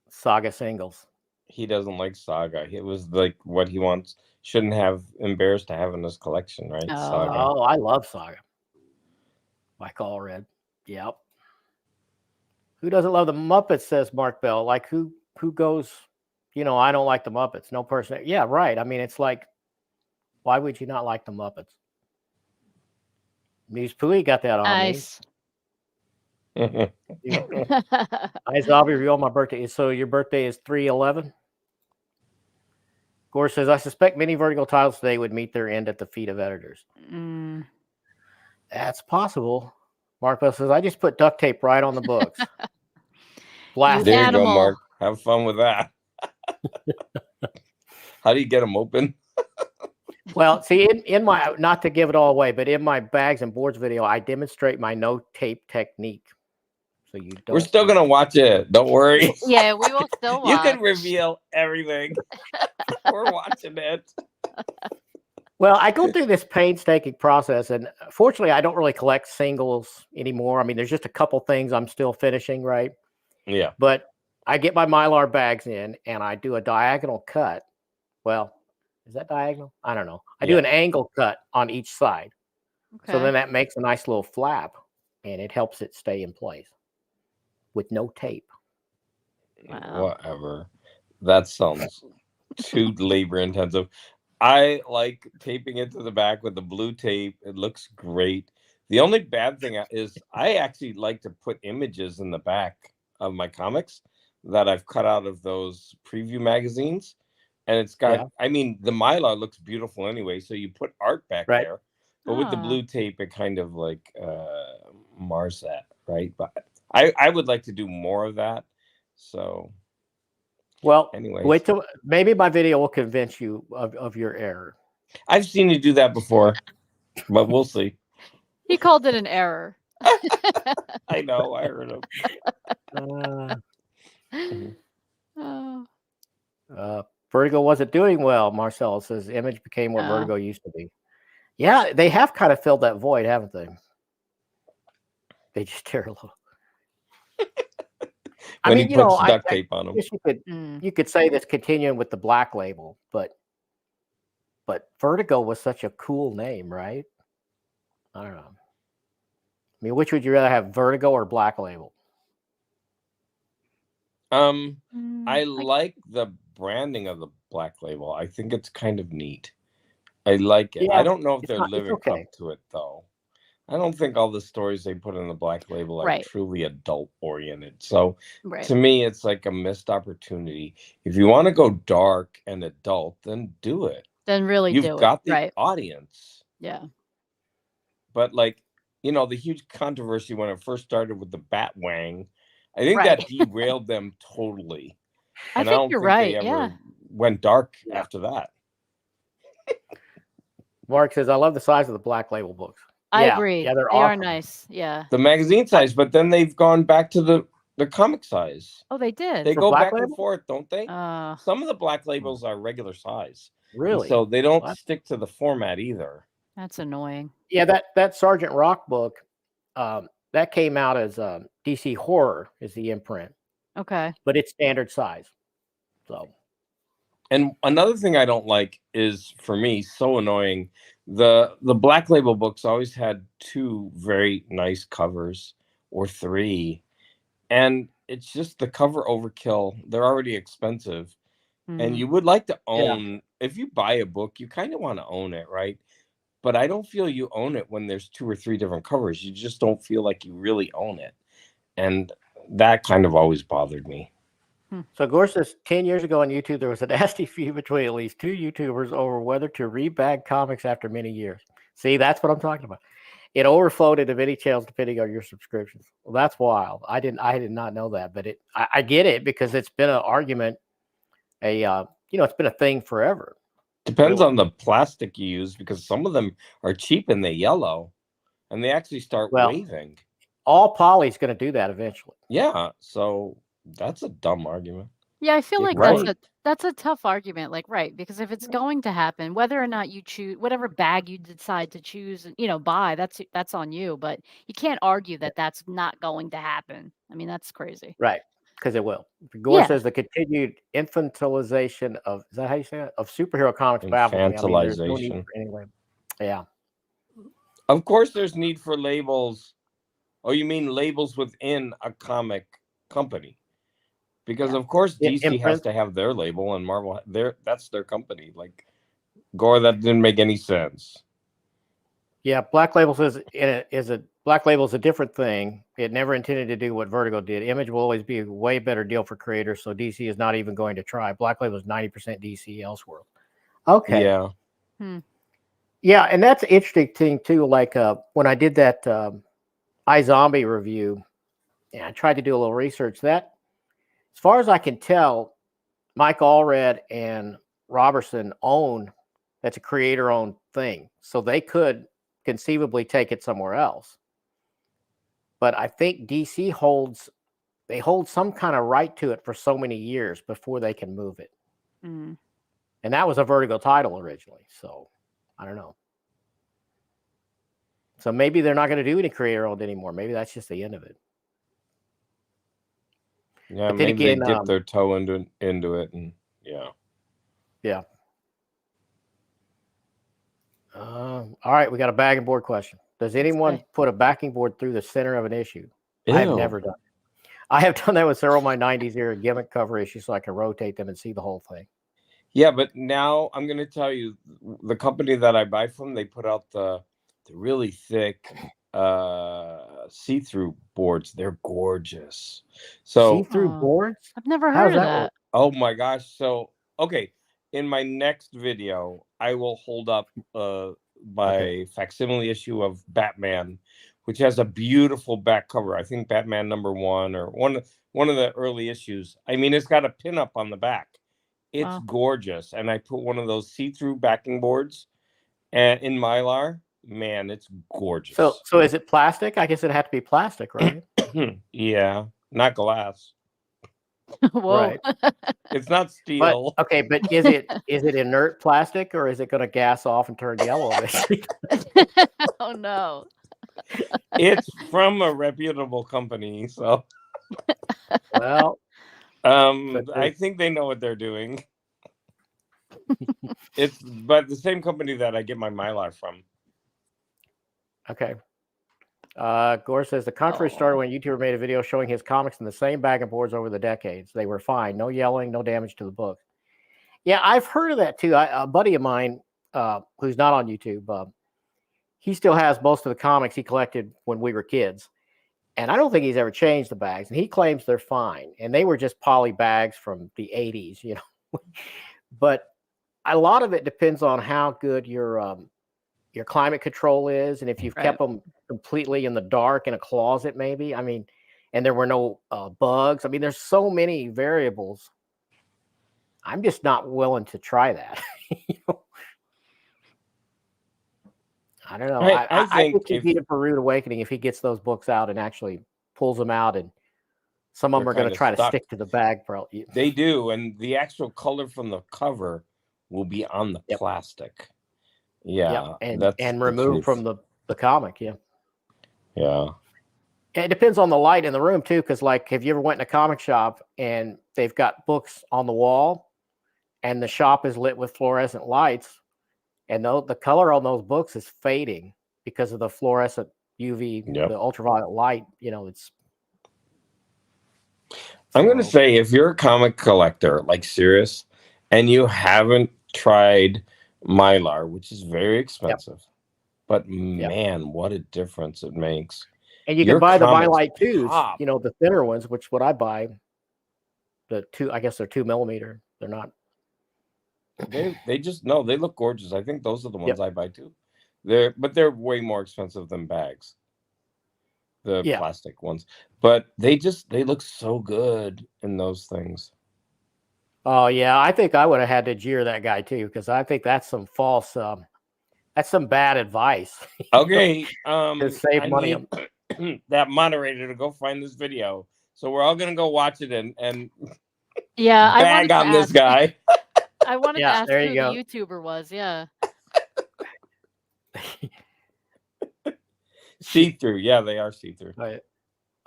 Saga singles. He doesn't like Saga. It was like what he wants. Shouldn't have embarrassed to have in his collection, right? Saga. Oh, I love Saga. Like all red. Yep. Who doesn't love the Muppets, says Mark Bell. Like who goes, you know, I don't like the Muppets. No person. Yeah, right. I mean, it's like, why would you not like the Muppets? Muse Pooey got that on nice. me. I Zombie reveal my birthday. So your birthday is 3/11? Gore says, I suspect many Vertigo titles today would meet their end at the feet of editors. That's possible. Mark Bell says, I just put duct tape right on the books. Blast. There you go, Mark. Have fun with that. How do you get them open? Well, see, in my, not to give it all away, but in my bags and boards video, I demonstrate my no tape technique. So you don't. We're still gonna watch it. Don't worry. Yeah, we will still watch. You can reveal everything. We're watching it. Well, I go through this painstaking process, and fortunately, I don't really collect singles anymore. I mean, there's just a couple things I'm still finishing, right? Yeah. But I get my Mylar bags in, and I do a diagonal cut. Well, is that diagonal? I don't know. I do an angle cut on each side. Okay. So then that makes a nice little flap, and it helps it stay in place with no tape. Wow. Whatever. That sounds too labor intensive. I like taping it to the back with the blue tape. It looks great. The only bad thing is I actually like to put images in the back of my comics that I've cut out of those preview magazines. And it's got, I mean, the Mylar looks beautiful anyway. So you put art back there. But with the blue tape, it kind of like mars that, right? But I would like to do more of that. So, well, anyway, wait till maybe my video will convince you of your error. I've seen you do that before, but we'll see. He called it an error. I know. I heard him. Vertigo wasn't doing well. Marcel says Image became what Vertigo used to be. Yeah, they have kind of filled that void, haven't they? They just tear a little. I mean, you know, duct tape on them. You could say that's continuing with the Black Label, but Vertigo was such a cool name, right? I don't know. I mean, which would you rather have, Vertigo or Black Label? I like the branding of the Black Label. I think it's kind of neat. I like it. Yeah, I don't know if they're living up to it, though. I don't think all the stories they put in the Black Label are truly adult oriented. So to me, it's like a missed opportunity. If you want to go dark and adult, then do it. Then really do it. You've got the audience. Yeah. But like, you know, the huge controversy when it first started with the Batwang, I think that derailed them totally. And I think you're right. They ever went dark after that. Mark says, I love the size of the Black Label books. I agree. Yeah, they are nice. Yeah. The magazine size, but then they've gone back to the comic size. Oh, they did. They go back and forth, don't they? Some of the Black Labels are regular size. Really? So they don't stick to the format either. That's annoying. Yeah, that Sergeant Rock book, that came out as DC Horror is the imprint. Okay. But it's standard size. So. And another thing I don't like is, for me, so annoying. The Black Label books always had 2 very nice covers, or 3, and it's just the cover overkill. They're already expensive, and you would like to own. If you buy a book, you kind of want to own it, right? But I don't feel you own it when there's 2 or 3 different covers. You just don't feel like you really own it, and that kind of always bothered me. So Gore says 10 years ago on YouTube, there was a nasty feud between at least 2 YouTubers over whether to rebag comics after many years. See, that's what I'm talking about. It overflowed into many channels depending on your subscriptions. Well, that's wild. I did not know that, but I get it because it's been an argument. It's been a thing forever. Depends on the plastic you use, because some of them are cheap and they yellow, and they actually start waving. All poly's going to do that eventually. Yeah, so that's a dumb argument. Yeah, I feel like that's a tough argument. Like, because if it's going to happen, whether or not you choose whatever bag you decide to choose, buy, that's on you. But you can't argue that that's not going to happen. I mean, that's crazy. Right, because it will. Gore says the continued infantilization of, is that how you say it? Of superhero comics baffles me. I mean, there's no need for anyway. Yeah. Of course, there's need for labels. Oh, you mean labels within a comic company? Because of course DC has to have their label, and Marvel that's their company. Like, Gore, that didn't make any sense. Yeah, Black Label says Black Label is a different thing. It never intended to do what Vertigo did. Image will always be a way better deal for creators, so DC is not even going to try. Black Label is 90% DC Elseworld. Okay. Yeah. Yeah, and that's an interesting thing too. Like when I did that iZombie review, I tried to do a little research. That, as far as I can tell, Mike Allred and Robertson that's a creator-owned thing. So they could conceivably take it somewhere else. But I think DC hold some kind of right to it for so many years before they can move it. And that was a Vertigo title originally. So I don't know. So maybe they're not going to do any creator-owned anymore. Maybe that's just the end of it. Yeah, maybe they dip their toe into it, and yeah. All right, we got a bagging board question. Does anyone put a backing board through the center of an issue? Ew. I have never done it. I have done that with several of my 90s era gimmick cover issues, so I can rotate them and see the whole thing. Yeah, but now I'm going to tell you, the company that I buy from, they put out the really thick see-through boards. They're gorgeous. So see-through boards? I've never heard of that. Oh my gosh. So okay, in my next video I will hold up facsimile issue of Batman, which has a beautiful back cover. I think Batman #1 or one of the early issues. I mean, it's got a pinup on the back. It's gorgeous, and I put one of those see-through backing boards and in Mylar. Man, it's gorgeous. So is it plastic? I guess it had to be plastic, right? Yeah, not glass. Whoa. Right. It's not steel. But is it inert plastic, or is it going to gas off and turn yellow? Oh no. It's from a reputable company, so Well, I think they know what they're doing. It's but the same company that I get my Mylar from. okay. Gore says the controversy started when a YouTuber made a video showing his comics in the same bag of boards over the decades. They were fine, no yelling, no damage to the book. Yeah, I've heard of that too. A buddy of mine who's not on YouTube, he still has most of the comics he collected when we were kids. And I don't think he's ever changed the bags. And he claims they're fine. And they were just poly bags from the 80s, you know. But a lot of it depends on how good your climate control is, and if you've kept them completely in the dark in a closet, maybe. I mean, and there were no bugs. I mean, there's so many variables. I'm just not willing to try that. You know? I don't know. I think he'd be for Rude Awakening if he gets those books out and actually pulls them out, and some of them are going to try to stick to the bag. Probably. They do, and the actual color from the cover will be on the plastic. Yeah, and removed from the comic. Yeah. And it depends on the light in the room too, because like, have you ever went in a comic shop and they've got books on the wall, and the shop is lit with fluorescent lights, and the color on those books is fading because of the fluorescent UV, the ultraviolet light. You know, it's. I'm going to say, if you're a comic collector, like serious, and you haven't tried Mylar, which is very expensive, but man, what a difference it makes. And you can buy the Mylight 2s, you know, the thinner ones, which what I buy, I guess they're 2 millimeter. They're not. They just, no, they look gorgeous. I think those are the ones I buy too. They're way more expensive than bags, the plastic ones, but they look so good in those things. Oh yeah, I think I would have had to jeer that guy too, because I think that's some false, that's some bad advice. Okay, to save money. That moderator to go find this video, so we're all gonna go watch it and bag on this guy. I wanted to ask who the YouTuber was. Yeah. See-through, yeah, they are see-through. Right.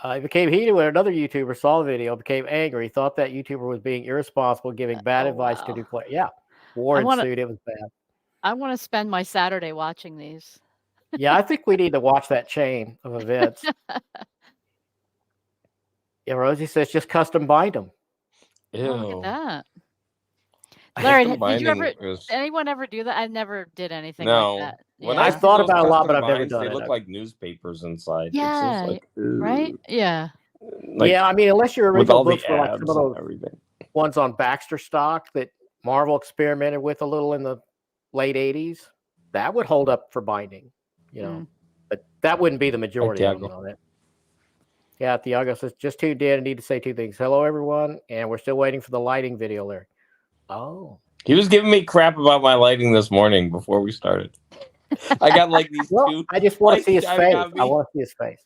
I became heated when another YouTuber saw the video, became angry, thought that YouTuber was being irresponsible, giving bad advice to new players. Yeah, war ensued. It was bad. I want to spend my Saturday watching these. Yeah, I think we need to watch that chain of events. Yeah, Rosie says just custom bind them. Ew. Oh, look at that. Larry, did anyone ever do that? I never did anything like that. When I've thought about a lot, but I've never done it. They look like newspapers inside. Yeah, it's just like, right? Yeah. Like, I mean, unless your original books were like some of those ones on Baxter stock that Marvel experimented with a little in the late 80s, that would hold up for binding, you know. But that wouldn't be the majority of them on it. Yeah, Thiago says, just tuned in and need to say 2 things. Hello, everyone, and we're still waiting for the lighting video, Larry. Oh. He was giving me crap about my lighting this morning before we started. I got like these two. I just want to see his face. I want to see his face.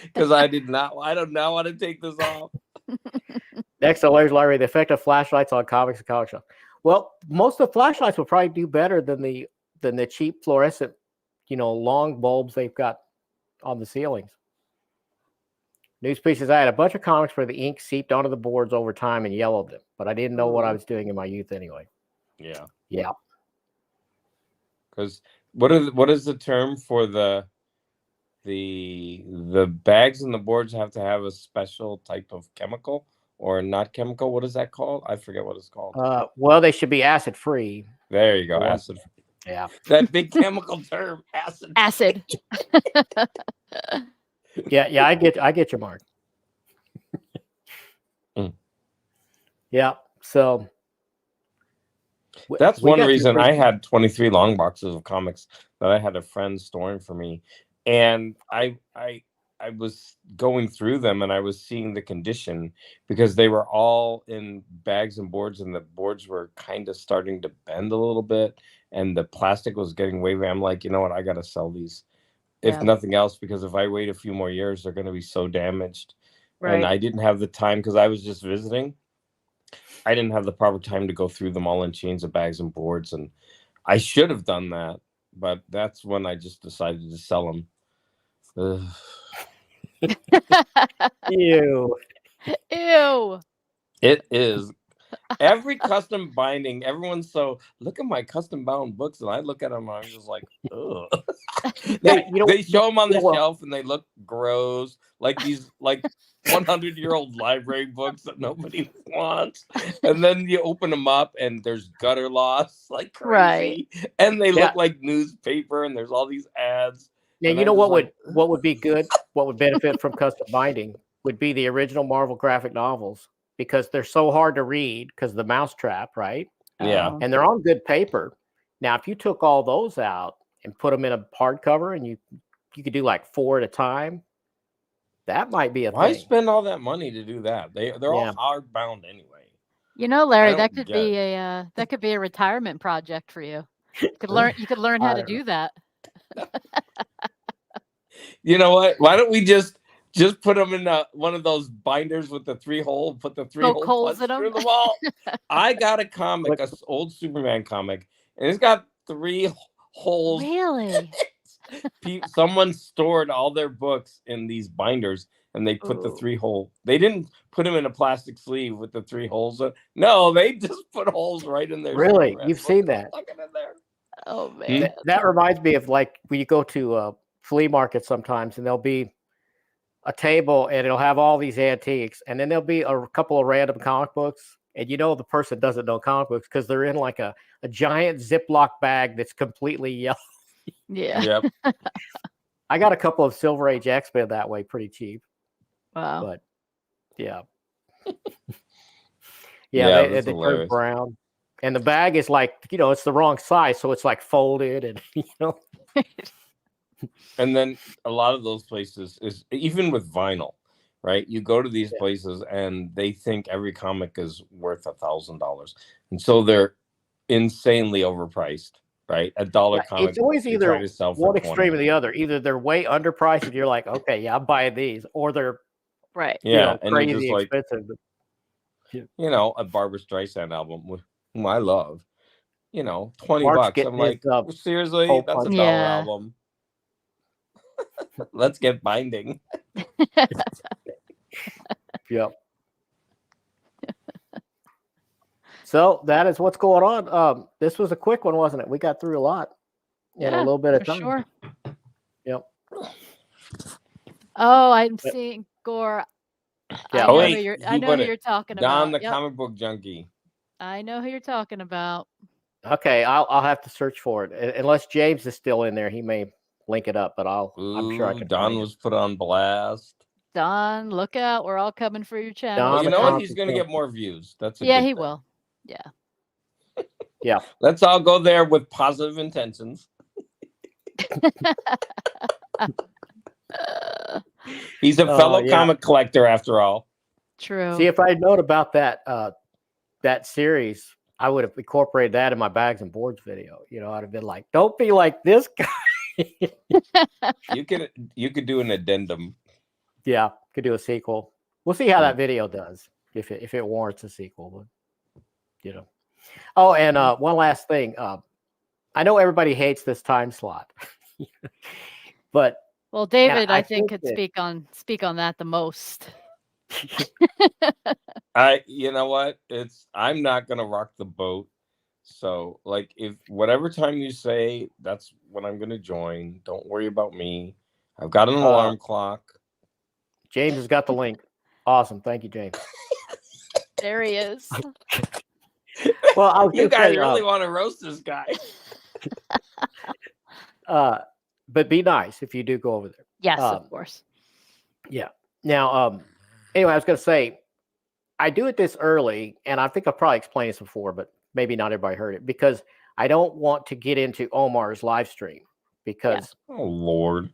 Because I do not want to take this off. Next, Larry, the effect of flashlights on comics and comic shops. Well, most of the flashlights will probably do better than the cheap fluorescent, you know, long bulbs they've got on the ceilings. News pieces. I had a bunch of comics where the ink seeped onto the boards over time and yellowed them, but I didn't know what I was doing in my youth anyway. Yeah. Yeah. Because what is the term for the bags and the boards have to have a special type of chemical or not chemical? What is that called? I forget what it's called. Well, they should be acid free. There you go, acid. Yeah. That big chemical term, acid. Acid. Yeah, I get your mark. Yeah, so That's We one got reason through I Christmas. had 23 long boxes of comics that I had a friend storing for me. And I was going through them and I was seeing the condition because they were all in bags and boards, and the boards were kind of starting to bend a little bit and the plastic was getting wavy. I'm like, you know what, I gotta sell these. If Yeah. nothing else, because if I wait a few more years, they're gonna be so damaged. And Right. I didn't have the time because I was just visiting. I didn't have the proper time to go through them all in chains of bags and boards, and I should have done that, but that's when I just decided to sell them. Ew. Ew. It is every custom binding. Everyone's so, look at my custom bound books, and I look at them, I'm just like, ugh. Hey, you know, They show them on the well, shelf and they look gross, like these 100-year-old library books that nobody wants. And then you open them up and there's gutter loss like crazy, and they look like newspaper, and there's all these ads. Now, And you I'm know just what would be good, what would benefit from custom binding would be the original Marvel graphic novels, because they're so hard to read because of the mousetrap, right? yeah. Oh. And they're on good paper. Now, if you took all those out and put them in a hardcover, and you could do like 4 at a time, that might be a Why thing. spend all that money to do that? They're all hard bound anyway. You know, Larry, don't that could get be a retirement project for you. You could learn how to do that. You know what? Why don't we just put them in one of those binders with the 3-hole, put the 3-hole holes punch in through them. the wall? I got a comic, an old Superman comic, and it's got 3 holes. Really? Someone stored all their books in these binders, and they put the 3-hole. They didn't put them in a plastic sleeve with the 3 holes. No, they just put holes right in there. Really? Superman You've book seen and that? stuck it in there. Oh man. That reminds me of like when you go to a flea market sometimes, and there'll be a table and it'll have all these antiques, and then there'll be a couple of random comic books, and you know the person doesn't know comic books because they're in like a giant Ziploc bag that's completely yellow. Yeah. Yep. I got a couple of Silver Age X-Men that way pretty cheap. Wow. But yeah. Yeah, they turn brown. And the bag is like, it's the wrong size, so it's like folded, and And then a lot of those places is even with vinyl, right? You go to these places and they think every comic is worth $1,000, and so they're insanely overpriced, right? $1 comic. It's always either one extreme or the 20. other. Either they're way underpriced, and you're like, okay, yeah, I'm buying these, or they're right, and crazy you're just like, expensive. a Barbra Streisand album, whom I love, $20. I'm like, seriously, that's a $1 album. Let's get binding. Yep. So that is what's going on. This was a quick one, wasn't it? We got through a lot in a little bit of time. Sure. Yep. Oh, I'm seeing Gore. Yeah. I know who you're talking about. Don, the comic book junkie. I know who you're talking about. Okay, I'll have to search for it. Unless James is still in there, he may link it up, but I'm sure I can. Don was put on blast. Don, look out! We're all coming for your channel. Well, you know what? He's going to get more views. That's he will. Yeah. Yeah. Let's all go there with positive intentions. He's a fellow comic collector, after all. True. See, if I had known about that series, I would have incorporated that in my bags and boards video. I'd have been like, "Don't be like this guy." You could do an addendum. Yeah, could do a sequel. We'll see how that video does, if it warrants a sequel. But Oh, and one last thing. I know everybody hates this time slot, but David, I think could speak on that the most. You know what? I'm not gonna rock the boat. So, like, if whatever time you say, that's when I'm gonna join. Don't worry about me. I've got an alarm clock. James has got the link. Awesome, thank you, James. There he is. Well, you guys really want to roast this guy. But be nice if you do go over there. Yes, of course. Yeah. Now, anyway, I was going to say, I do it this early, and I think I've probably explained this before, but maybe not everybody heard it, because I don't want to get into Omar's live stream because, Oh Lord.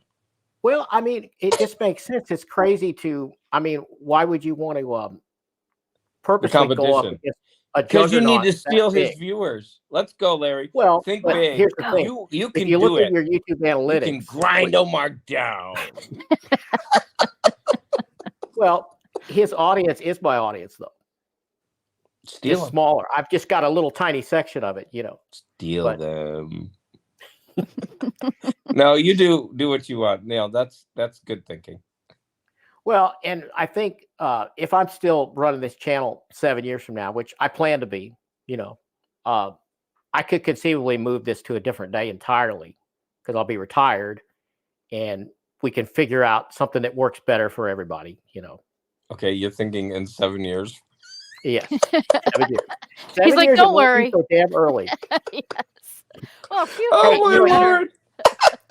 well, I mean, it just makes sense. It's crazy why would you want to purposely go up competition. against a Because you need juggernaut to that steal his big? viewers. Let's go, Larry. Well, think but big. here's the thing. You If can you do look at it. your YouTube You analytics, can grind Omar down. well, his audience is my audience, though. Steal Just smaller. I've just got a little tiny section of it, Steal but- them. No, you do what you want. Neil, that's good thinking. Well, and I think if I'm still running this channel 7 years from now, which I plan to be, I could conceivably move this to a different day entirely because I'll be retired and we can figure out something that works better for everybody, Okay, you're thinking in 7 years. Yes. 7 years. He's like, years, don't it won't be worry. so damn early. Yes. Well, phew, Oh Hey, my you know, Lord!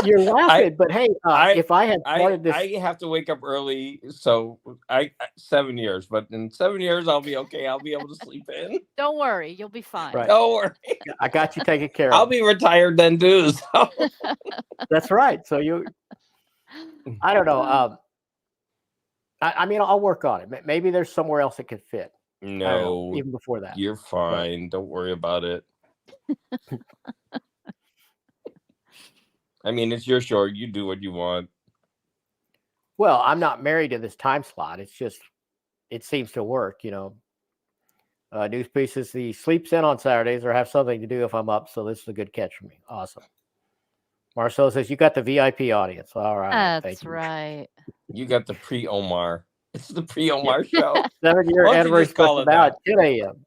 You're laughing, but hey, if I had started this, I have to wake up early, so I 7 years. But in 7 years, I'll be okay. I'll be able to sleep in. don't worry, you'll be fine. Right. Don't worry. I got you taken care I'll of. be retired then too. So. That's right. So I don't know. I'll work on it. Maybe there's somewhere else it could fit. I don't know, No, even before that. you're fine. Don't worry about it. I mean, it's your show. You do what you want. Well, I'm not married to this time slot. It's just, it seems to work, News pieces, he sleeps in on Saturdays or have something to do if I'm up. So this is a good catch for me. Awesome. Marcel says, you got the VIP audience. All right. That's thank you. right. You got the pre-Omar. It's the pre-Omar show. 7-year Why don't you anniversary just call special it now that? at 10 a.m.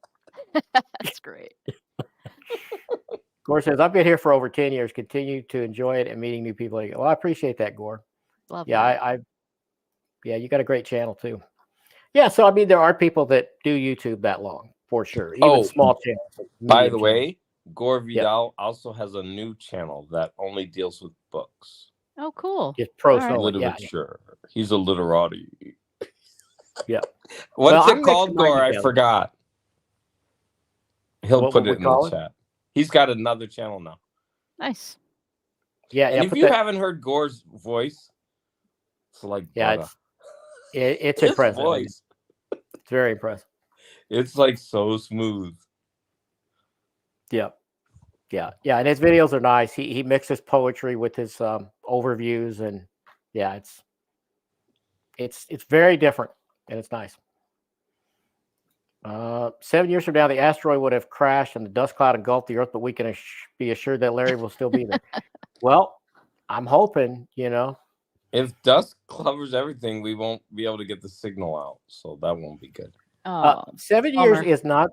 That's great. Gore says, I've been here for over 10 years, continue to enjoy it and meeting new people. Well, I appreciate that, Gore. Love Yeah, that. you got a great channel too. Yeah, so there are people that do YouTube that long for sure. Even small channels. By the medium way, Gore Vidal also has a new channel that only deals with books. Oh, cool. just pro All right. solo. Yeah. Literature. He's a literati. Yeah. What's I'm it called, mixing mine Gore? I together. forgot. He'll What put would it we in call the it? chat. He's got another channel now. Nice. Yeah, And yeah. if but you haven't heard Gore's voice, it's like yeah, butter. it's His impressive. voice. It's very impressive. It's like so smooth. Yeah. Yeah. Yeah. And his videos are nice. He mixes poetry with his overviews, and yeah, it's very different and it's nice. 7 years from now, the asteroid would have crashed and the dust cloud engulfed the Earth, but we can be assured that Larry will still be there. Well, I'm hoping, If dust covers everything, we won't be able to get the signal out. So that won't be good. Oh, 7 years bummer. is not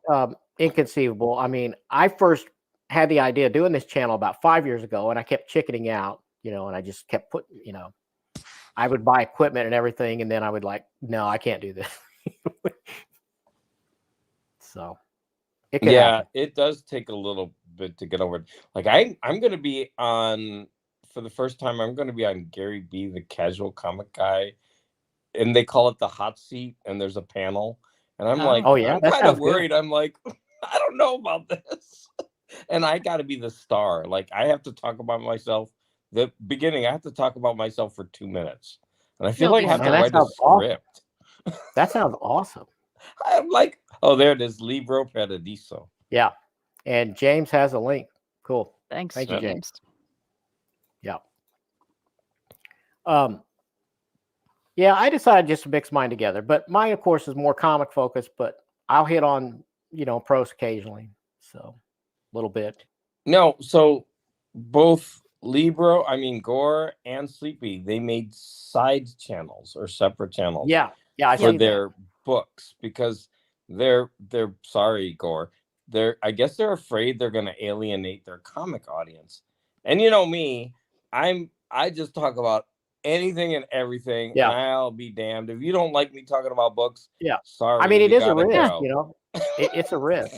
inconceivable. I mean, I first had the idea of doing this channel about 5 years ago, and I kept chickening out, and I just kept putting, I would buy equipment and everything, and then I would no, I can't do this. So it could happen. It does take a little bit to get over it. Like I'm going to be on, for the first time, I'm going to be on Gary B, the casual comic guy, and they call it the hot seat, and there's a panel, and I'm like, oh yeah, I'm that kind of sounds worried. I'm like, I don't know about this, and I got to be the star. Like I have to talk about myself. The beginning, I have to talk about myself for 2 minutes, and I feel You'll like be I have to fine. That write a sounds awesome. script. That sounds awesome. I'm like, oh, there it is, Libro Paradiso. Yeah, and James has a link. Cool. Thanks. Thank you, James. Yeah. Yeah, I decided just to mix mine together, but mine, of course, is more comic focused, but I'll hit on, prose occasionally. So a little bit. No, so both Gore and Sleepy, they made side channels or separate channels. Yeah. Yeah. I for see their books because they're sorry, Gore. I guess they're afraid they're going to alienate their comic audience. And you know me, I just talk about anything and everything. Yeah. And I'll be damned if you don't like me talking about books. Yeah. Sorry. I mean, it you is a gotta risk, go. it's a risk.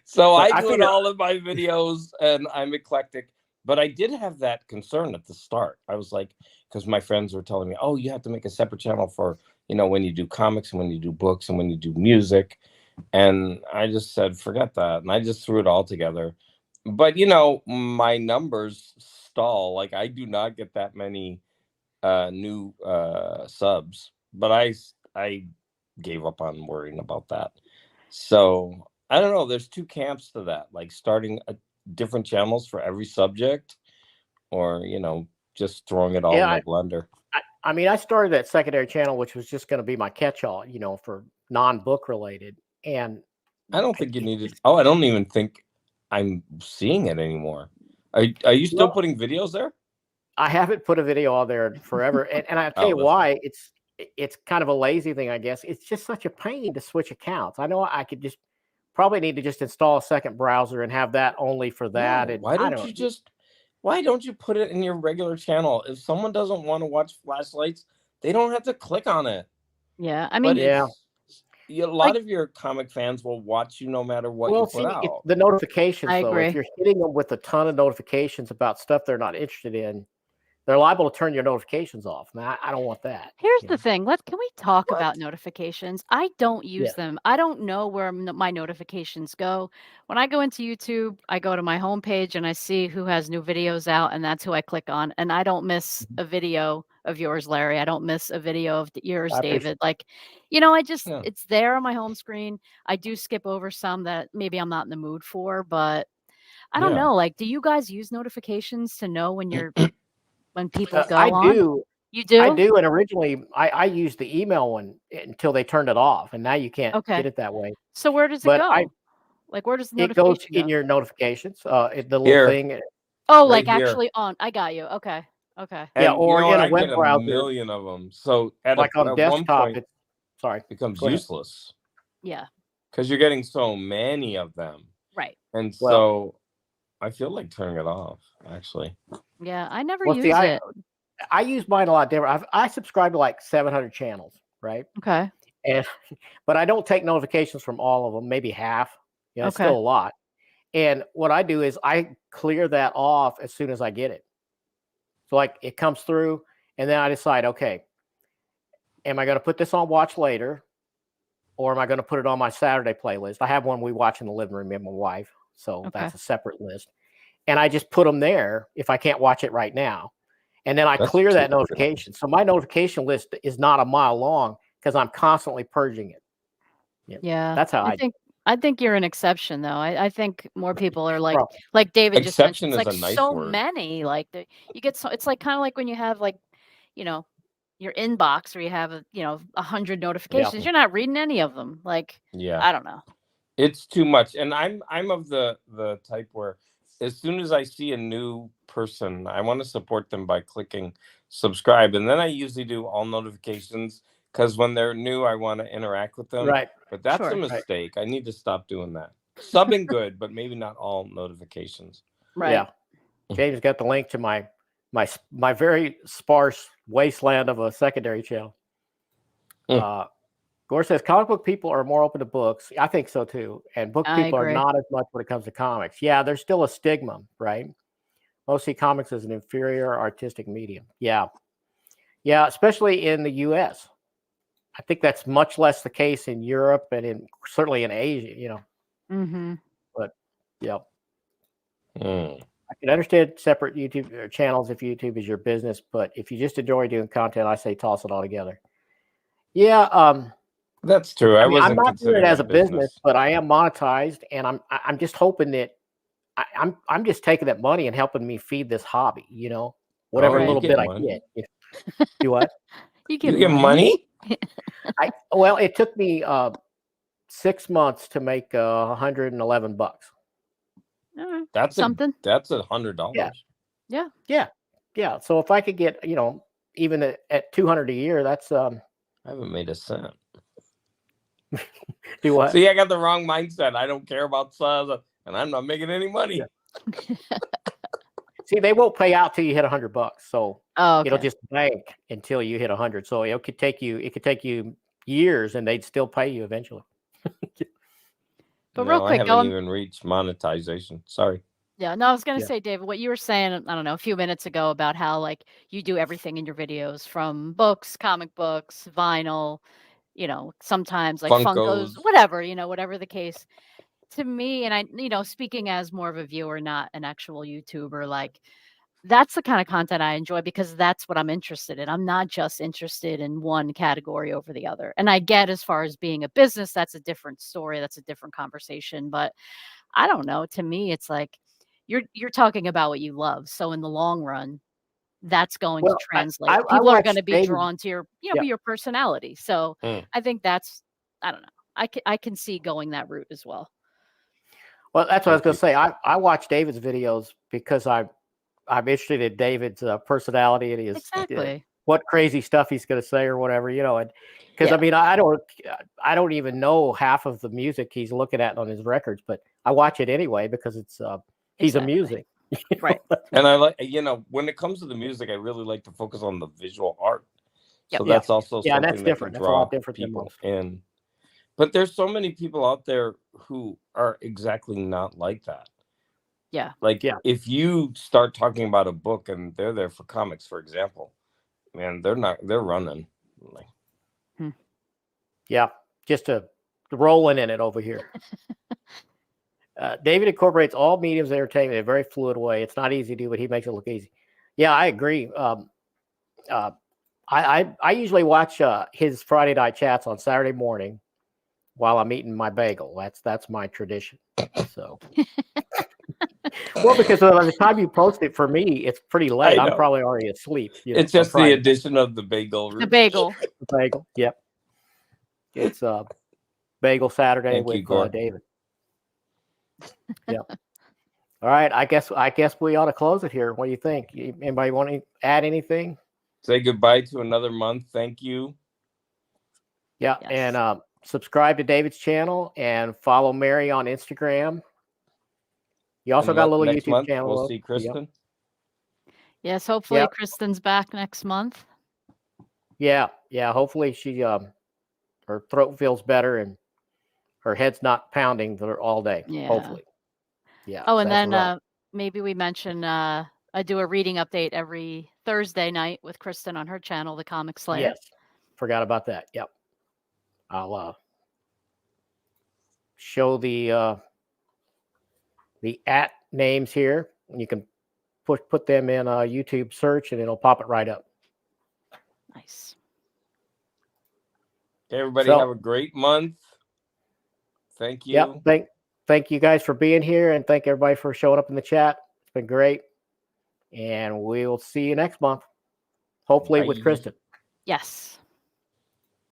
So But I do it all in my videos, and I'm eclectic. But I did have that concern at the start. I was like, because my friends were telling me, oh, you have to make a separate channel for, when you do comics and when you do books and when you do music. And I just said, forget that. And I just threw it all together. But, my numbers stall. Like, I do not get that many new subs. But I gave up on worrying about that. So, I don't know. There's two camps to that. Like, starting different channels for every subject, or, just throwing it all in the blender. I mean, I started that secondary channel, which was just going to be my catch-all, for non-book related. And I don't think you needed. Oh, I don't even think I'm seeing it anymore. Are you still putting videos there? I haven't put a video on there forever, and I'll tell you why. It's kind of a lazy thing, I guess. It's just such a pain to switch accounts. I know I could probably need to just install a second browser and have that only for that. No, And why don't you put it in your regular channel? If someone doesn't want to watch flashlights, they don't have to click on it. Yeah, I mean, a lot of your comic fans will watch you no matter what you put out. The notifications, I though, agree. if you're hitting them with a ton of notifications about stuff they're not interested in, they're liable to turn your notifications off. Man, I don't want that. Here's the thing. Can we talk about notifications? I don't use them. I don't know where my notifications go. When I go into YouTube, I go to my homepage and I see who has new videos out, and that's who I click on. And I don't miss a video of yours, Larry. I don't miss a video of yours, David. Like, it's there on my home screen. I do skip over some that maybe I'm not in the mood for, but I don't know. Like, do you guys use notifications to know when people go on? Do. You do? I do. And originally I used the email one until they turned it off. And now you can't get it that way. So where does it go? Where does the it goes notification go? in your notifications, the little thing. Oh, right, like actually on. I got you. Okay. And, or in a web get browser. A million of them. So on desktop, one point, it becomes useless. Yeah. Because you're getting so many of them. Right. And so I feel like turning it off, actually. Yeah, I never use it. I use mine a lot different. I subscribe to like 700 channels, right? Okay. But I don't take notifications from all of them, maybe half. It's still a lot. And what I do is I clear that off as soon as I get it. So like it comes through, and then I decide, okay, am I going to put this on watch later, or am I going to put it on my Saturday playlist? I have one we watch in the living room with my wife, so that's a separate list. And I just put them there if I can't watch it right now. And then I clear that notification. So my notification list is not a mile long because I'm constantly purging it. Yeah. That's how I think you're an exception, though. I think more people are like David just mentioned. It's like nice so word. many. Like you get it's like kind of like when you have like, your inbox where you have 100 notifications. Yeah. You're not reading any of them. Like, I don't know. It's too much. And I'm of the type where as soon as I see a new person, I want to support them by clicking subscribe. And then I usually do all notifications because when they're new, I want to interact with them. Right. But that's a mistake. I need to stop doing that. Subbing good, but maybe not all notifications. Right. Yeah. James got the link to my very sparse wasteland of a secondary channel. Gore says comic book people are more open to books. I think so too. And book people are not as much when it comes to comics. Yeah, there's still a stigma, right? Most see comics as an inferior artistic medium. Yeah. Yeah, especially in the US. I think that's much less the case in Europe and certainly in Asia, Mm-hmm. But I can understand separate YouTube channels if YouTube is your business, but if you just enjoy doing content, I say toss it all together. Yeah, that's true. I'm not doing it as a business, but I am monetized, and I'm just hoping that I'm just taking that money and helping me feed this hobby. Whatever little bit I get. Do what? You get money? Well, it took me 6 months to make $111. That's something. That's $100. Yeah. So if I could get, even at $200 a year, that's I haven't made a cent. Do what? See, I got the wrong mindset. I don't care about subs, and I'm not making any money. Yeah. See, they won't pay out till you hit $100. So it'll just bank until you hit 100. So it could take you years, and they'd still pay you eventually. But real quick, I haven't even reached monetization. Sorry. Yeah, no, I was going to say, David, what you were saying, I don't know, a few minutes ago about how like you do everything in your videos, from books, comic books, vinyl, sometimes like Funkos, whatever, whatever the case. To me, and I, speaking as more of a viewer, not an actual YouTuber, like that's the kind of content I enjoy because that's what I'm interested in. I'm not just interested in one category over the other. And I get as far as being a business, that's a different story. That's a different conversation. But I don't know. To me, it's like you're talking about what you love. So in the long run, that's going to translate. People are going to be drawn to your, your personality. So I think that's, I don't know. I can see going that route as well. Well, that's what I was going to say. I watch David's videos because I'm interested in David's personality and his what crazy stuff he's going to say or whatever, and because I mean, I don't even know half of the music he's looking at on his records, but I watch it anyway because it's he's amusing. Right. And I like, when it comes to the music, I really like to focus on the visual art. So that's also something that's different. That's a lot different people in. But there's so many people out there who are exactly not like that. Yeah. Like if you start talking about a book and they're there for comics, for example, man, they're running. Like, yeah, just rolling in it over here. David incorporates all mediums of entertainment in a very fluid way. It's not easy to do, but he makes it look easy. Yeah, I agree. I usually watch his Friday night chats on Saturday morning while I'm eating my bagel. That's my tradition. So, well, because by the time you post it, for me, it's pretty late. I'm probably already asleep. It's just the addition of the bagel. The bagel. The bagel. Yep. It's Bagel Saturday with David. Yep. All right. I guess we ought to close it here. What do you think? Anybody want to add anything? Say goodbye to another month. Thank you. Yeah. Yes. And subscribe to David's channel and follow Mary on Instagram. You also got a little YouTube channel. We'll see Kristan. Yes. Hopefully Kristan's back next month. Yeah. Yeah. Hopefully her throat feels better and her head's not pounding all day. Yeah. Hopefully. Yeah. Oh, and then maybe we mention I do a reading update every Thursday night with Kristan on her channel, The Comic Slayer. Yes. Forgot about that. Yep. I'll show the @ names here. You can put them in a YouTube search and it'll pop it right up. Nice. Everybody have a great month. Thank you. Yep. Thank you guys for being here, and thank everybody for showing up in the chat. It's been great. And we'll see you next month. Hopefully with Kristan. Yes.